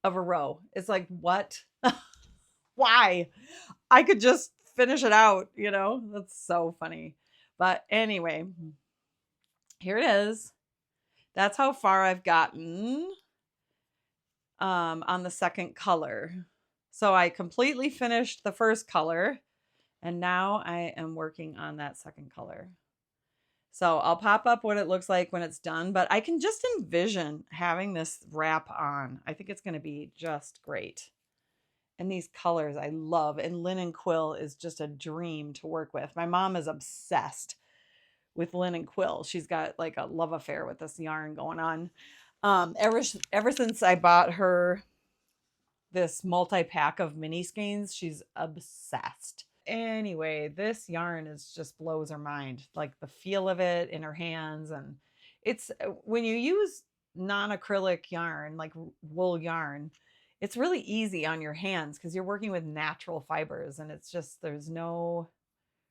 of a row. It's like, what? Why? I could just finish it out, you know? That's so funny. But anyway, here it is. That's how far I've gotten on the second color. So I completely finished the first color and now I am working on that second color. So I'll pop up what it looks like when it's done, but I can just envision having this wrap on. I think it's going to be just great. And these colors I love, and linen quill is just a dream to work with. My mom is obsessed with linen quill. She's got like a love affair with this yarn going on. Ever since I bought her this multi-pack of mini skeins, she's obsessed. Anyway, this yarn is just blows her mind, like the feel of it in her hands. And it's when you use non-acrylic yarn, like wool yarn, it's really easy on your hands because you're working with natural fibers and it's just, there's no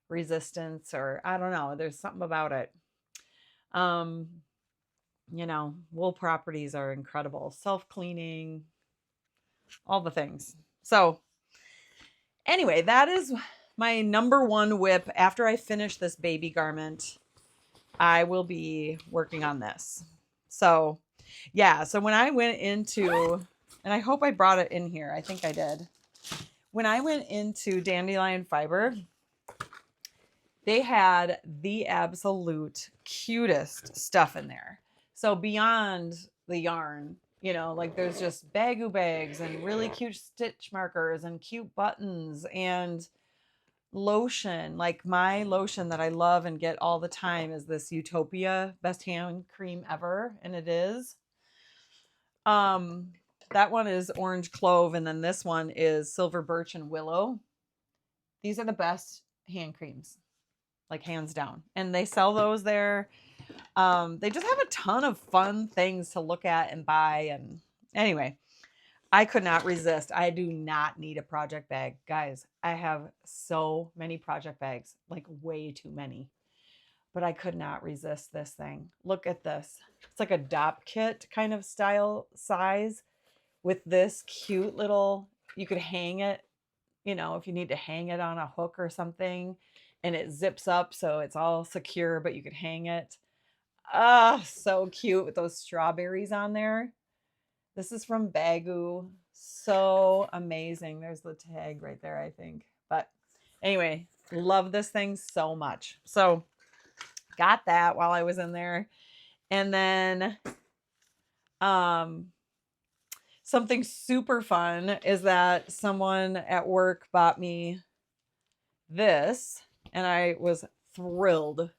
resistance, or I don't know, there's something about it. You know, wool properties are incredible, self-cleaning, all the things. So anyway, that is my number one WIP. After I finish this baby garment, I will be working on this. So yeah, so when I went into, and I hope I brought it in here, I think I did. When I went into Dandelion Fiber, they had the absolute cutest stuff in there. So beyond the yarn, you know, like there's just BAGGU bags and really cute stitch markers and cute buttons and lotion. Like my lotion that I love and get all the time is this Utopia best hand cream ever. And it is. That one is orange clove. And then this one is silver birch and willow. These are the best hand creams, like hands down. And they sell those there. They just have a ton of fun things to look at and buy. And anyway, I could not resist. I do not need a project bag. Guys, I have so many project bags, like way too many. but I could not resist this thing. Look at this. It's like a dop kit kind of style size with this cute little, you could hang it, you know, if you need to hang it on a hook or something, and it zips up so it's all secure, but you could hang it. Ah, so cute with those strawberries on there. This is from BAGGU. So amazing. There's the tag right there, I think. But anyway, love this thing so much. So got that while I was in there. And then something super fun is that someone at work bought me this, and I was thrilled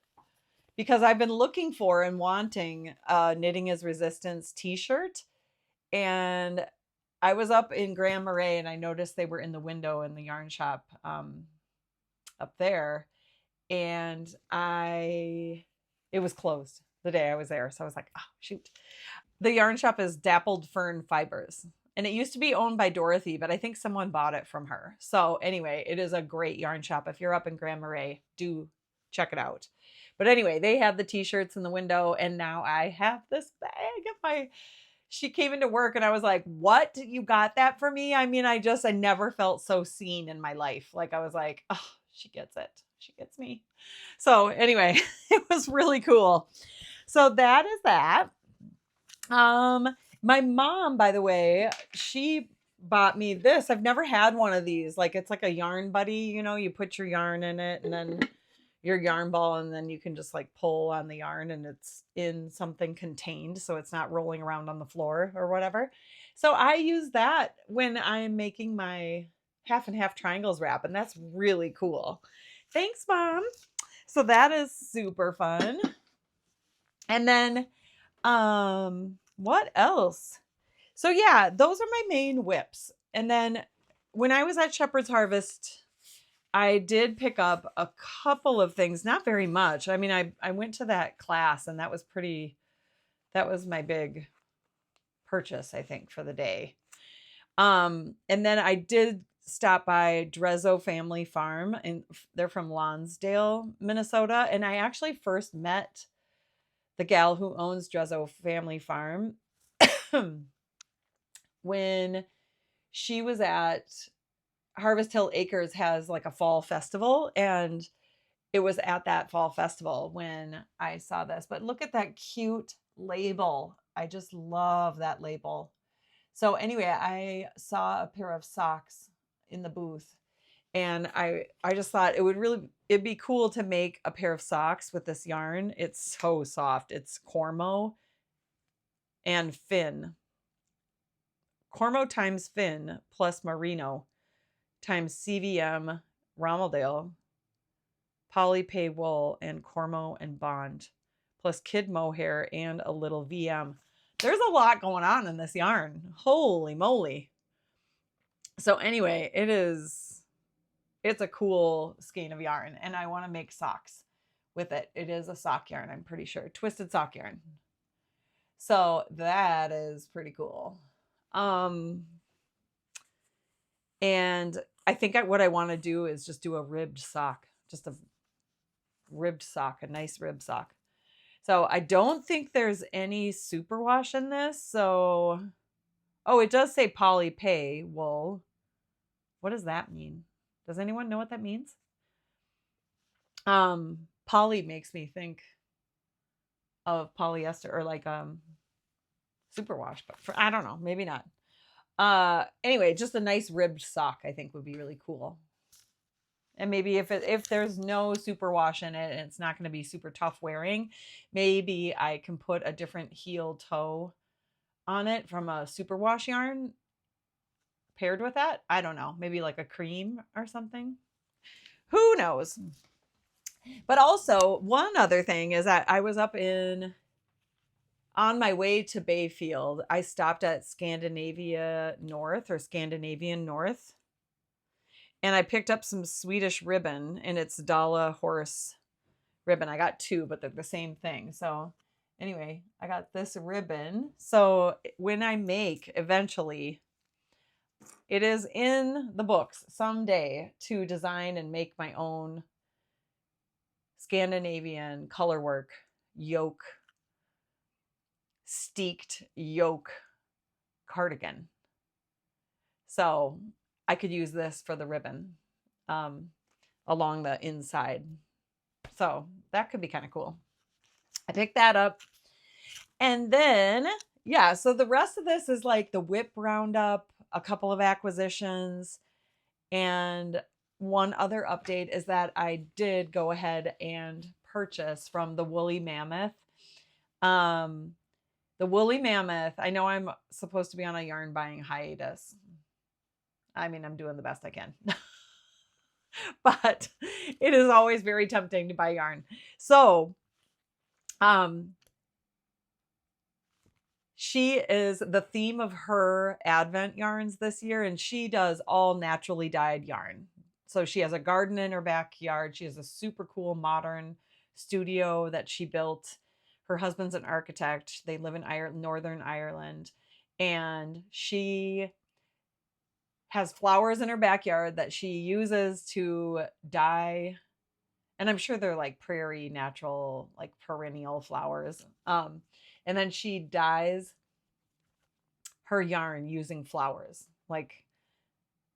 because I've been looking for and wanting a Knitting is Resistance t-shirt. And I was up in Grand Marais and I noticed they were in the window in the yarn shop up there. And it was closed the day I was there. So I was like, oh, shoot. The yarn shop is Dappled Fern Fibers. And it used to be owned by Dorothy, but I think someone bought it from her. So anyway, it is a great yarn shop. If you're up in Grand Marais, do check it out. But anyway, they had the t-shirts in the window, and now I have this bag. She came into work and I was like, what? You got that for me? I mean, I never felt so seen in my life. Like I was like, oh, she gets it. She gets me. So anyway, it was really cool. So that is that. My mom, by the way, she bought me this. I've never had one of these. Like it's like a yarn buddy, you know, you put your yarn in it and then your yarn ball, and then you can just like pull on the yarn and it's in something contained, so it's not rolling around on the floor or whatever. So I use that when I'm making my half and half triangles wrap, and that's really cool. Thanks, Mom. So that is super fun. And then what else? So yeah, those are my main WIPs. And then when I was at Shepherd's Harvest, I did pick up a couple of things, not very much. I mean, I went to that class and that was my big purchase, I think, for the day. And then I did stop by Dreso Family Farm, and they're from Lonsdale, Minnesota. And I actually first met the gal who owns Dreso Family Farm when she was at Harvest Hill Acres has like a fall festival, and it was at that fall festival when I saw this. But look at that cute label. I just love that label. So anyway, I saw a pair of socks in the booth, and I just thought it'd be cool to make a pair of socks with this yarn. It's so soft. It's Cormo and Finn. Cormo times Finn plus Merino times CVM Rommeldale, Polypay wool, and Cormo and Bond, plus Kid Mohair and a little VM. There's a lot going on in this yarn. Holy moly. So anyway, it's a cool skein of yarn, and I want to make socks with it. It is a sock yarn, I'm pretty sure. Twisted sock yarn. So that is pretty cool. And I think what I want to do is just do a ribbed sock, just a ribbed sock, a nice ribbed sock. So I don't think there's any superwash in this. So, oh, it does say Polypay wool. What does that mean? Does anyone know what that means? Poly makes me think of polyester or like superwash, but I don't know, maybe not. Anyway, just a nice ribbed sock I think would be really cool. And maybe if there's no superwash in it and it's not going to be super tough wearing, maybe I can put a different heel toe on it from a superwash yarn paired with that. I don't know, maybe like a Creme or something. Who knows? But also, one other thing is that I was on my way to Bayfield, I stopped at Scandinavian North, and I picked up some Swedish ribbon, and it's Dala horse ribbon. I got two, but they're the same thing. So anyway, I got this ribbon. So when I make eventually, it is in the books someday to design and make my own Scandinavian colorwork yoke, steeked yoke cardigan. So I could use this for the ribbon along the inside. So that could be kind of cool. I picked that up. And then, yeah, so the rest of this is like the WIP Roundup, a couple of acquisitions, and one other update is that I did go ahead and purchase from the Woolly Mammoth. The Woolly Mammoth, I know I'm supposed to be on a yarn buying hiatus. I mean, I'm doing the best I can. But it is always very tempting to buy yarn. So, she is the theme of her Advent yarns this year, and she does all naturally dyed yarn. So she has a garden in her backyard. She has a super cool modern studio that she built. Her husband's an architect. They live in Northern Ireland, and she has flowers in her backyard that she uses to dye. And I'm sure they're like prairie natural, like perennial flowers. And then she dyes her yarn using flowers, like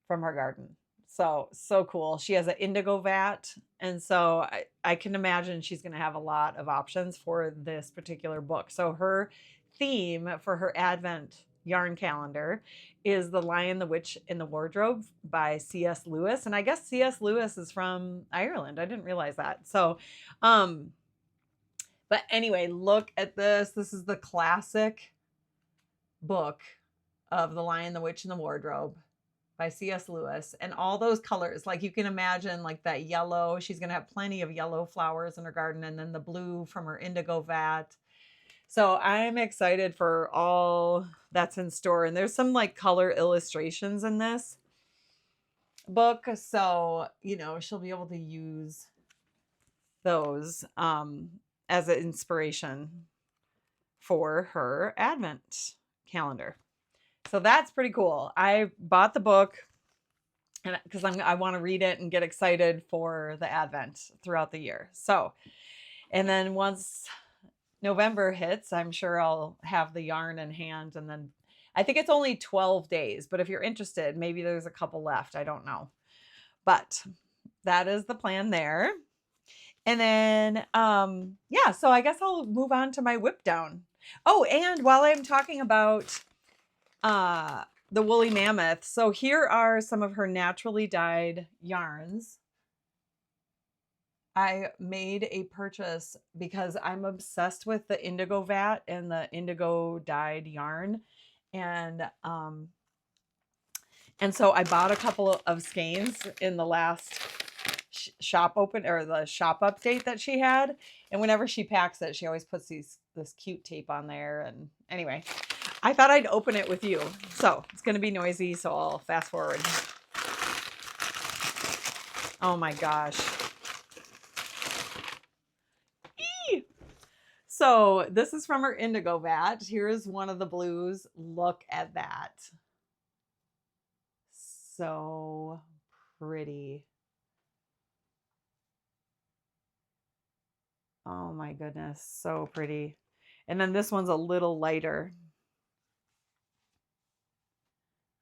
from her garden. So cool. She has an indigo vat. And so I can imagine she's going to have a lot of options for this particular book. So her theme for her Advent yarn calendar is The Lion, the Witch, in the Wardrobe by C.S. Lewis. And I guess C.S. Lewis is from Ireland. I didn't realize that. So, but anyway, look at this. This is the classic book of The Lion, the Witch, and the Wardrobe by C.S. Lewis. And all those colors, like you can imagine, like that yellow. She's going to have plenty of yellow flowers in her garden, and then the blue from her indigo vat. So I'm excited for all that's in store. And there's some like color illustrations in this book. So, you know, she'll be able to use those as an inspiration for her Advent calendar. So that's pretty cool. I bought the book and because I want to read it and get excited for the Advent throughout the year. So, and then once November hits, I'm sure I'll have the yarn in hand, and then I think it's only 12 days, but if you're interested, maybe there's a couple left. I don't know, but that is the plan there. And then, yeah, so I guess I'll move on to my whip down. Oh, and while I'm talking about the Woolly Mammoth, so here are some of her naturally dyed yarns. I made a purchase because I'm obsessed with the indigo vat and the indigo dyed yarn. And so I bought a couple of skeins in the last shop open or the shop update that she had. And whenever she packs it, she always puts this cute tape on there. And anyway, I thought I'd open it with you. So it's going to be noisy. So I'll fast forward. Oh my gosh. So this is from her indigo vat. Here's one of the blues. Look at that. So pretty. Oh my goodness. So pretty. And then this one's a little lighter.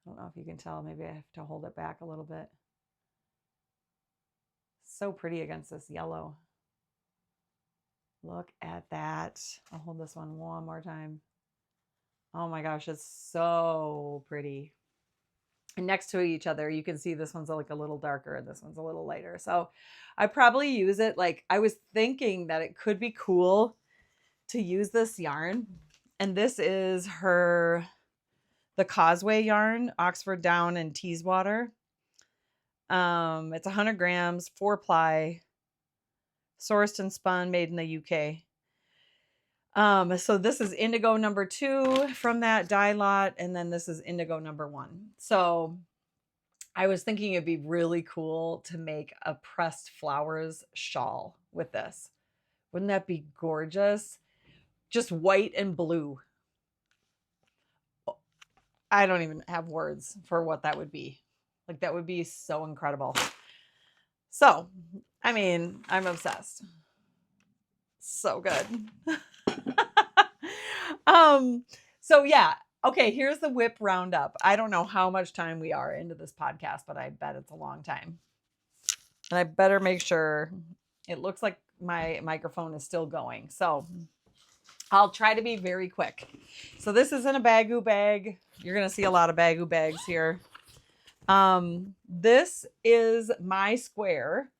I don't know if you can tell. Maybe I have to hold it back a little bit. So pretty against this yellow. Look at that. I'll hold this one more time. Oh my gosh, it's so pretty. And next to each other, you can see this one's like a little darker and this one's a little lighter. So I probably use it like, I was thinking that it could be cool to use this yarn. And this is the Causeway yarn, Oxford Down and Teeswater. It's 100 grams, 4-ply. Sourced and spun, made in the UK. So this is indigo number 2 from that dye lot, and then this is indigo number 1. So I was thinking it'd be really cool to make a pressed flowers shawl with this. Wouldn't that be gorgeous? Just white and blue. I don't even have words for what that would be. Like, that would be so incredible. So, I mean, I'm obsessed. So good. So yeah. Okay, here's the WIP Roundup. I don't know how much time we are into this podcast, but I bet it's a long time. And I better make sure. It looks like my microphone is still going. So I'll try to be very quick. So this is in a BAGGU bag. You're going to see a lot of BAGGU bags here. This is my square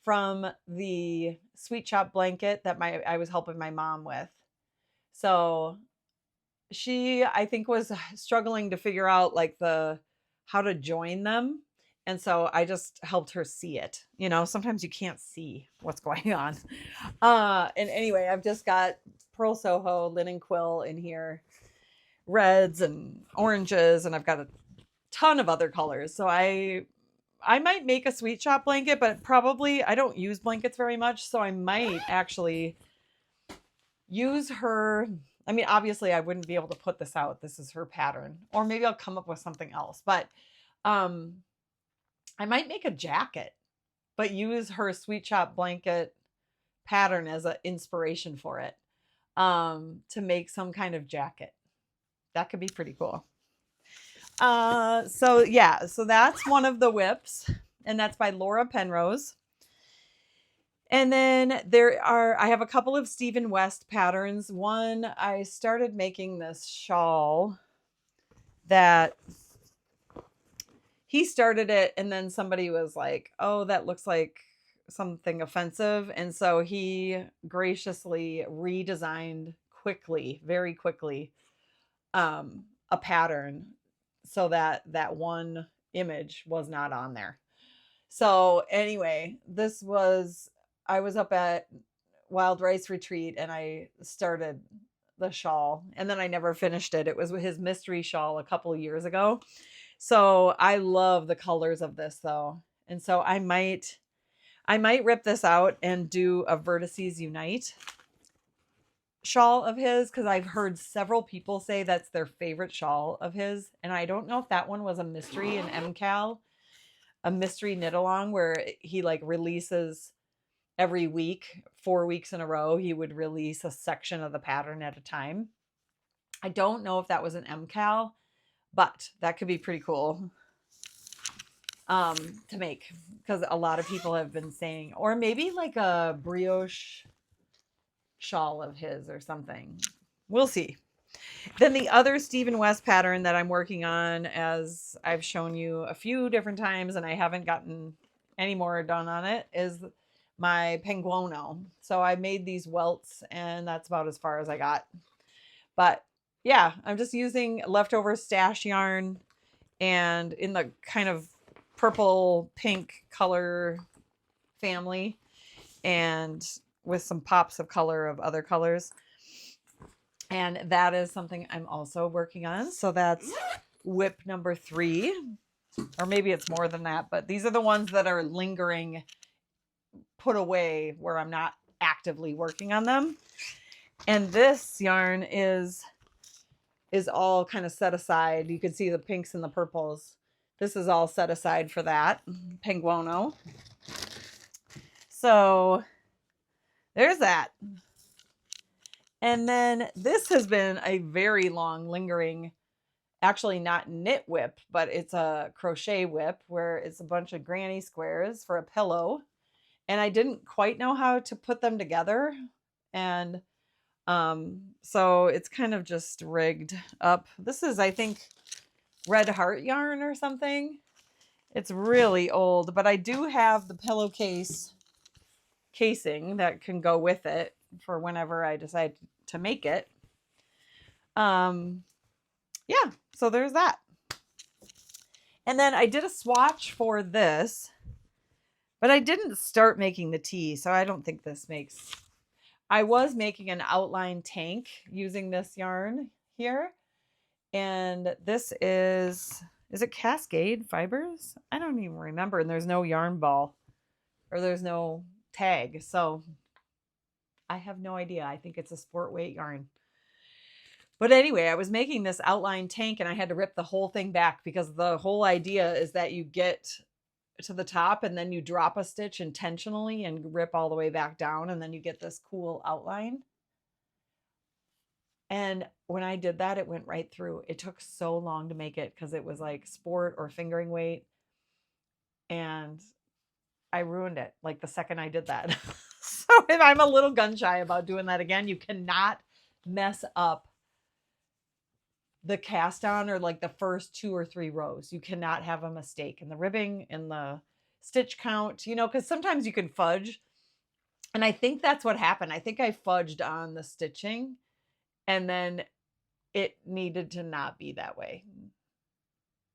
from the sweet shop blanket that I was helping my mom with. So she, I think, was struggling to figure out like how to join them. And so I just helped her see it. You know, sometimes you can't see what's going on. And anyway, I've just got Pearl Soho linen quill in here, reds and oranges, and I've got a ton of other colors. So I might make a sweet shop blanket, but probably I don't use blankets very much. So I might actually use her. I mean, obviously I wouldn't be able to put this out. This is her pattern, or maybe I'll come up with something else, but, I might make a jacket, but use her sweet shop blanket pattern as an inspiration for it, to make some kind of jacket. That could be pretty cool. So yeah, so that's one of the WIPs, and that's by Laura Penrose. And then I have a couple of Stephen West patterns. One, I started making this shawl that he started it, and then somebody was like, oh, that looks like something offensive. And so he graciously redesigned very quickly, a pattern so that one image was not on there. So anyway, I was up at Wild Rice Retreat and I started the shawl, and then I never finished it. It was his mystery shawl a couple of years ago. So I love the colors of this though. And so I might rip this out and do a Vertices Unite shawl of his, because I've heard several people say that's their favorite shawl of his. And I don't know if that one was a mystery in MCAL, a mystery knit along where he like releases every week, 4 weeks in a row, he would release a section of the pattern at a time. I don't know if that was an MCAL, but that could be pretty cool to make, because a lot of people have been saying, or maybe like a brioche shawl of his or something. We'll see. Then the other Stephen West pattern that I'm working on, as I've shown you a few different times and I haven't gotten any more done on it, is my Penguono. So I made these welts and that's about as far as I got. But yeah, I'm just using leftover stash yarn and in the kind of purple pink color family, and with some pops of color of other colors. And that is something I'm also working on. So that's WIP number 3, or maybe it's more than that, but these are the ones that are lingering, put away where I'm not actively working on them. And this yarn is all kind of set aside. You can see the pinks and the purples. This is all set aside for that Penguono. So there's that. And then this has been a very long lingering, actually not knit WIP, but it's a crochet WIP where it's a bunch of granny squares for a pillow. And I didn't quite know how to put them together. And so it's kind of just rigged up. This is, I think, Red Heart yarn or something. It's really old, but I do have the pillowcase casing that can go with it for whenever I decide to make it. Yeah, so there's that. And then I did a swatch for this, but I didn't start making the tee, so I don't think this makes... I was making an outline tank using this yarn here. And this is it Cascade Fibers? I don't even remember. And there's no yarn ball, or there's no tag. So I have no idea. I think it's a sport weight yarn. But anyway, I was making this outline tank and I had to rip the whole thing back because the whole idea is that you get to the top and then you drop a stitch intentionally and rip all the way back down, and then you get this cool outline. And when I did that, it went right through. It took so long to make it because it was like sport or fingering weight. And I ruined it like the second I did that. So if I'm a little gun shy about doing that again, you cannot mess up the cast on or like the first 2 or 3 rows. You cannot have a mistake in the ribbing, in the stitch count, you know, because sometimes you can fudge. And I think that's what happened. I think I fudged on the stitching, and then it needed to not be that way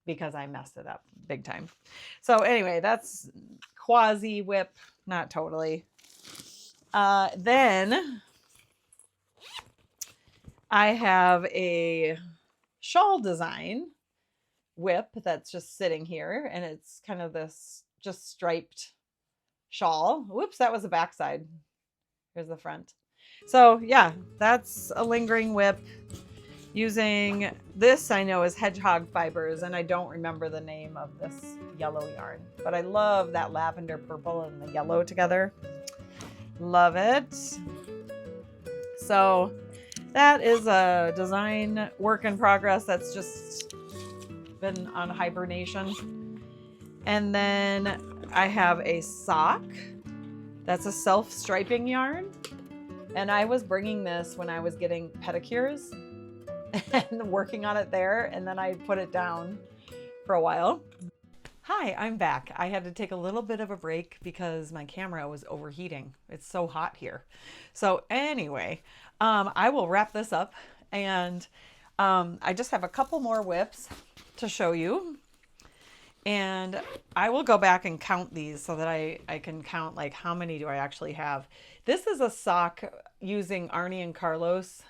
because I messed it up big time. So anyway, that's quasi WIP, not totally. Then I have a Shawl Design WIP that's just sitting here, and it's kind of this just striped shawl. Whoops, that was the backside. Here's the front. So yeah, that's a lingering WIP using this. I know is hedgehog fibers, and I don't remember the name of this yellow yarn, but I love that lavender purple and the yellow together. Love it. So that is a design work in progress that's just been on hibernation. And then I have a sock that's a self-striping yarn. And I was bringing this when I was getting pedicures and working on it there. And then I put it down for a while. Hi, I'm back. I had to take a little bit of a break because my camera was overheating. It's so hot here. So anyway, I will wrap this up, and I just have a couple more WIPs to show you. And I will go back and count these so that I can count like how many do I actually have. This is a sock using Arne and Carlos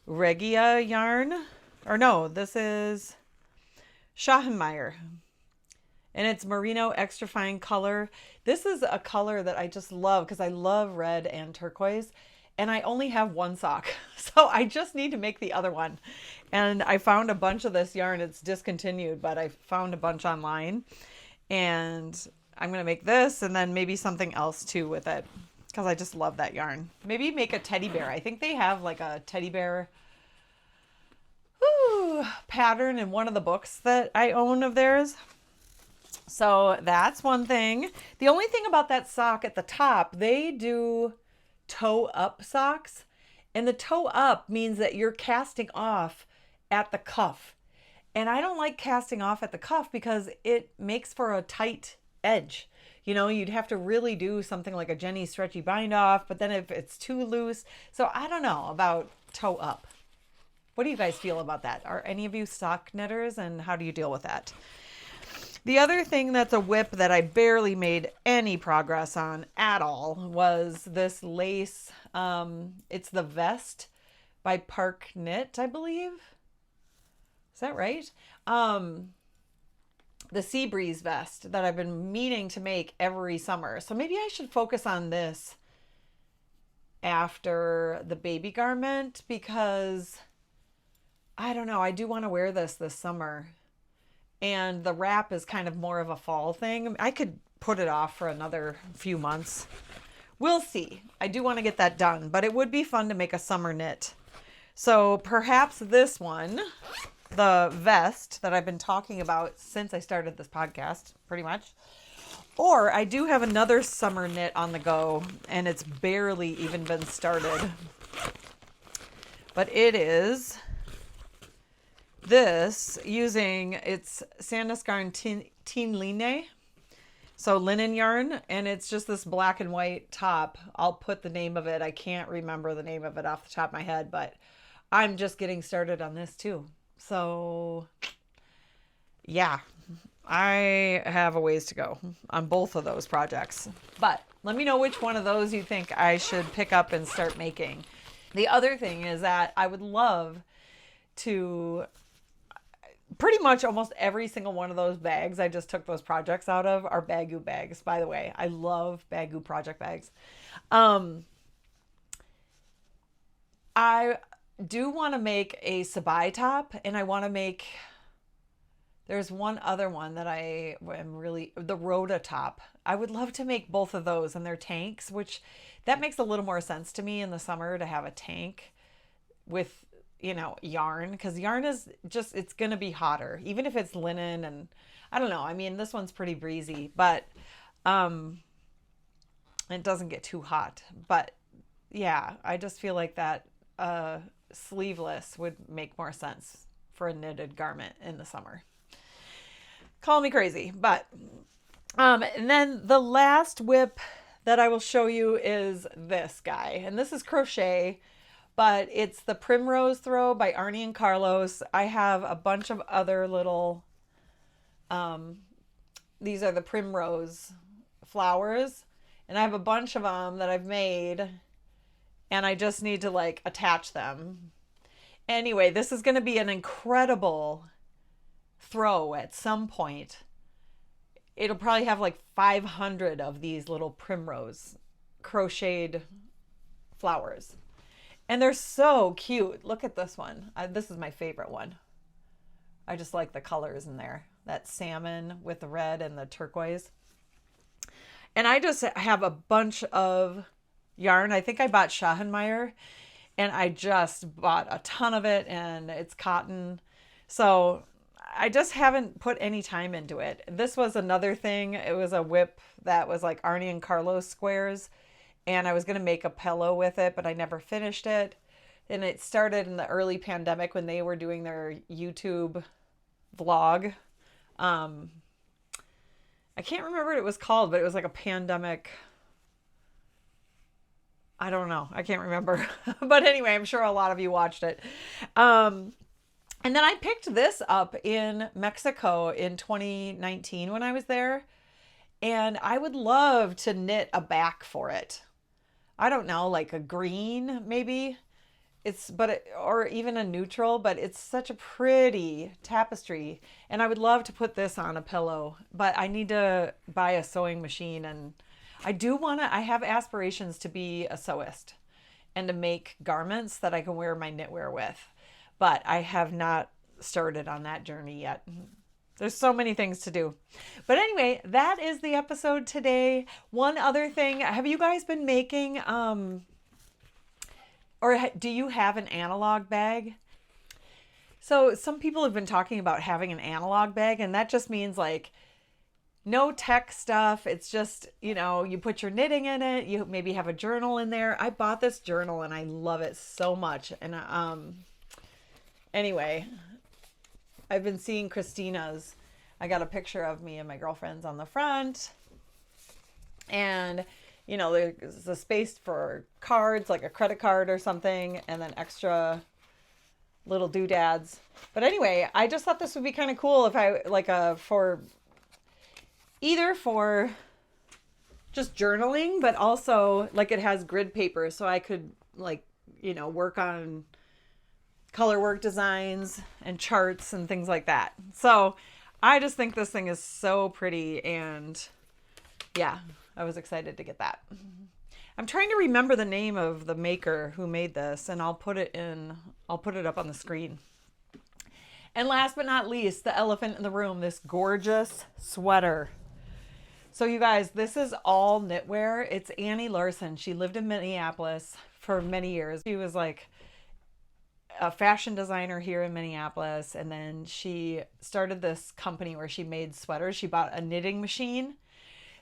Regia yarn. Or no, this is Schachenmeyer. And it's merino extra fine color. This is a color that I just love because I love red and turquoise. And I only have one sock. So I just need to make the other one. And I found a bunch of this yarn. It's discontinued, but I found a bunch online. And I'm going to make this and then maybe something else too with it, because I just love that yarn. Maybe make a teddy bear. I think they have like a teddy bear pattern in one of the books that I own of theirs. So that's one thing. The only thing about that sock at the top, they do toe up socks. And the toe up means that you're casting off at the cuff. And I don't like casting off at the cuff because it makes for a tight edge. You know, you'd have to really do something like a Jenny stretchy bind off, but then if it's too loose. So I don't know about toe up. What do you guys feel about that? Are any of you sock knitters, and how do you deal with that? The other thing that's a WIP that I barely made any progress on at all was this lace. It's the Vest by Park Knit, I believe. Is that right? The Sea Breeze vest that I've been meaning to make every summer. So maybe I should focus on this after the baby garment, because I don't know, I do want to wear this summer. And the wrap is kind of more of a fall thing. I could put it off for another few months. We'll see. I do want to get that done, but it would be fun to make a summer knit. So perhaps this one, the vest that I've been talking about since I started this podcast, pretty much. Or I do have another summer knit on the go, and it's barely even been started. But it is this using its Sandnesgarn Teen Line, so linen yarn, and it's just this black and white top. I'll put the name of it. I can't remember the name of it off the top of my head, but I'm just getting started on this too. So yeah, I have a ways to go on both of those projects, but let me know which one of those you think I should pick up and start making. The other thing is that I would love to, pretty much almost every single one of those bags I just took those projects out of are BAGGU bags, by the way. I love BAGGU project bags. I do want to make a Sabai top, and I want to make There's one other one that I am really, the Rota top. I would love to make both of those, and they're tanks, which that makes a little more sense to me in the summer to have a tank with, yarn, because yarn is just, it's going to be hotter, even if it's linen. And I don't know. I mean, this one's pretty breezy, but it doesn't get too hot. But yeah, I just feel like that sleeveless would make more sense for a knitted garment in the summer. Call me crazy, but and then the last WIP that I will show you is this guy, and this is crochet, but it's the Primrose Throw by Arne and Carlos. I have a bunch of other little these are the primrose flowers, and I have a bunch of them that I've made, and I just need to like attach them. Anyway, this is going to be an incredible throw at some point. It'll probably have like 500 of these little primrose crocheted flowers, and they're so cute. Look at this one. This is my favorite one. I just like the colors in there, that salmon with the red and the turquoise. And I just have a bunch of yarn. I think I bought Shahenmeyer, and I just bought a ton of it, and it's cotton. So I just haven't put any time into it. This was another thing. It was a WIP that was like Arne and Carlos squares, and I was going to make a pillow with it, but I never finished it. And it started in the early pandemic when they were doing their YouTube vlog. I can't remember what it was called, but it was like a pandemic. I don't know. I can't remember. But anyway, I'm sure a lot of you watched it. And then I picked this up in Mexico in 2019 when I was there. And I would love to knit a back for it. I don't know, like a green maybe. Or even a neutral, but it's such a pretty tapestry. And I would love to put this on a pillow, but I need to buy a sewing machine. And I have aspirations to be a sewist and to make garments that I can wear my knitwear with, but I have not started on that journey yet. There's so many things to do. But anyway, that is the episode today. One other thing, have you guys been making, or do you have an analog bag? So some people have been talking about having an analog bag, and that just means like no tech stuff. It's just, you put your knitting in it. You maybe have a journal in there. I bought this journal and I love it so much. And anyway, I've been seeing Christina's. I got a picture of me and my girlfriends on the front. And there's a space for cards, like a credit card or something, and then extra little doodads. But anyway, I just thought this would be kind of cool if I, for just journaling, but also like it has grid paper, so I could work on color work designs and charts and things like that. So I just think this thing is so pretty, and yeah, I was excited to get that. I'm trying to remember the name of the maker who made this, and I'll put it up on the screen. And last but not least, the elephant in the room, this gorgeous sweater. So you guys, this is all knitwear. It's Annie Larson. She lived in Minneapolis for many years. She was like a fashion designer here in Minneapolis, and then she started this company where she made sweaters. She bought a knitting machine.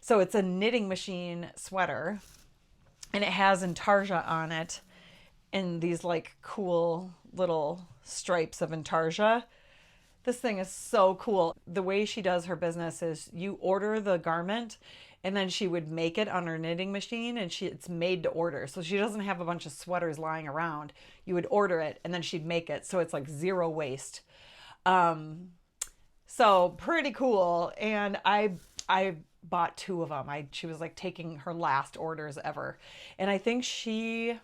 So it's a knitting machine sweater, and it has intarsia on it and these like cool little stripes of intarsia. This thing is so cool. The way she does her business is you order the garment, and then she would make it on her knitting machine, and it's made to order. So she doesn't have a bunch of sweaters lying around. You would order it, and then she'd make it. So it's like zero waste. So pretty cool. And I bought 2 of them. She was like taking her last orders ever. And I think so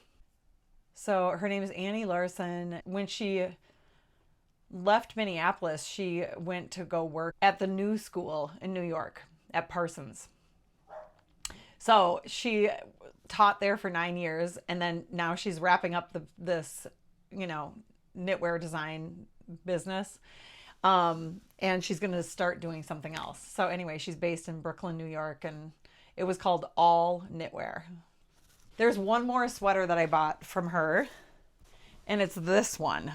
her name is Annie Larson. When she left Minneapolis, she went to go work at the New School in New York at Parsons. So she taught there for 9 years, and then now she's wrapping up this knitwear design business. And she's going to start doing something else. So anyway, she's based in Brooklyn, New York, and it was called ALL KNITWEAR. There's one more sweater that I bought from her, and it's this one.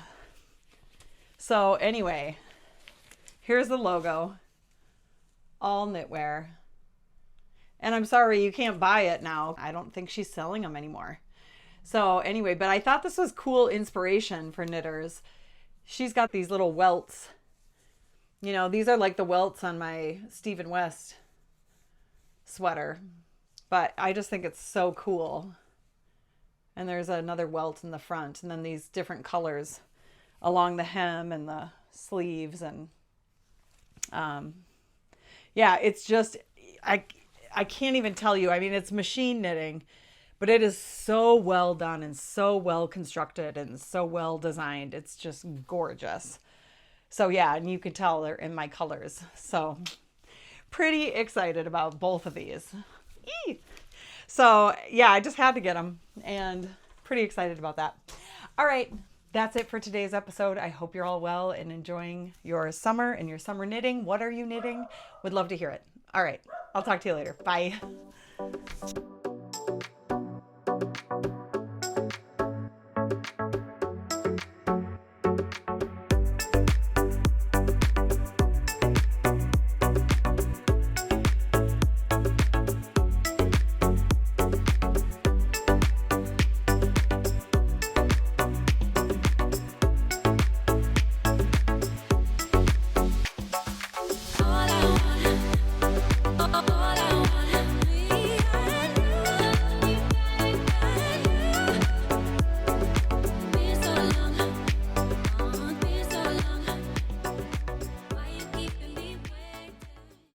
So anyway, here's the logo, ALL KNITWEAR. And I'm sorry, you can't buy it now. I don't think she's selling them anymore. So anyway, but I thought this was cool inspiration for knitters. She's got these little welts. You know, these are like the welts on my Stephen West sweater. But I just think it's so cool. And there's another welt in the front, and then these different colors along the hem and the sleeves. And yeah, it's just, I can't even tell you. I mean, it's machine knitting, but it is so well done and so well constructed and so well designed. It's just gorgeous. So yeah, and you can tell they're in my colors. So pretty excited about both of these. Eee! So yeah, I just had to get them and pretty excited about that. All right, that's it for today's episode. I hope you're all well and enjoying your summer and your summer knitting. What are you knitting? Would love to hear it. All right, I'll talk to you later. Bye.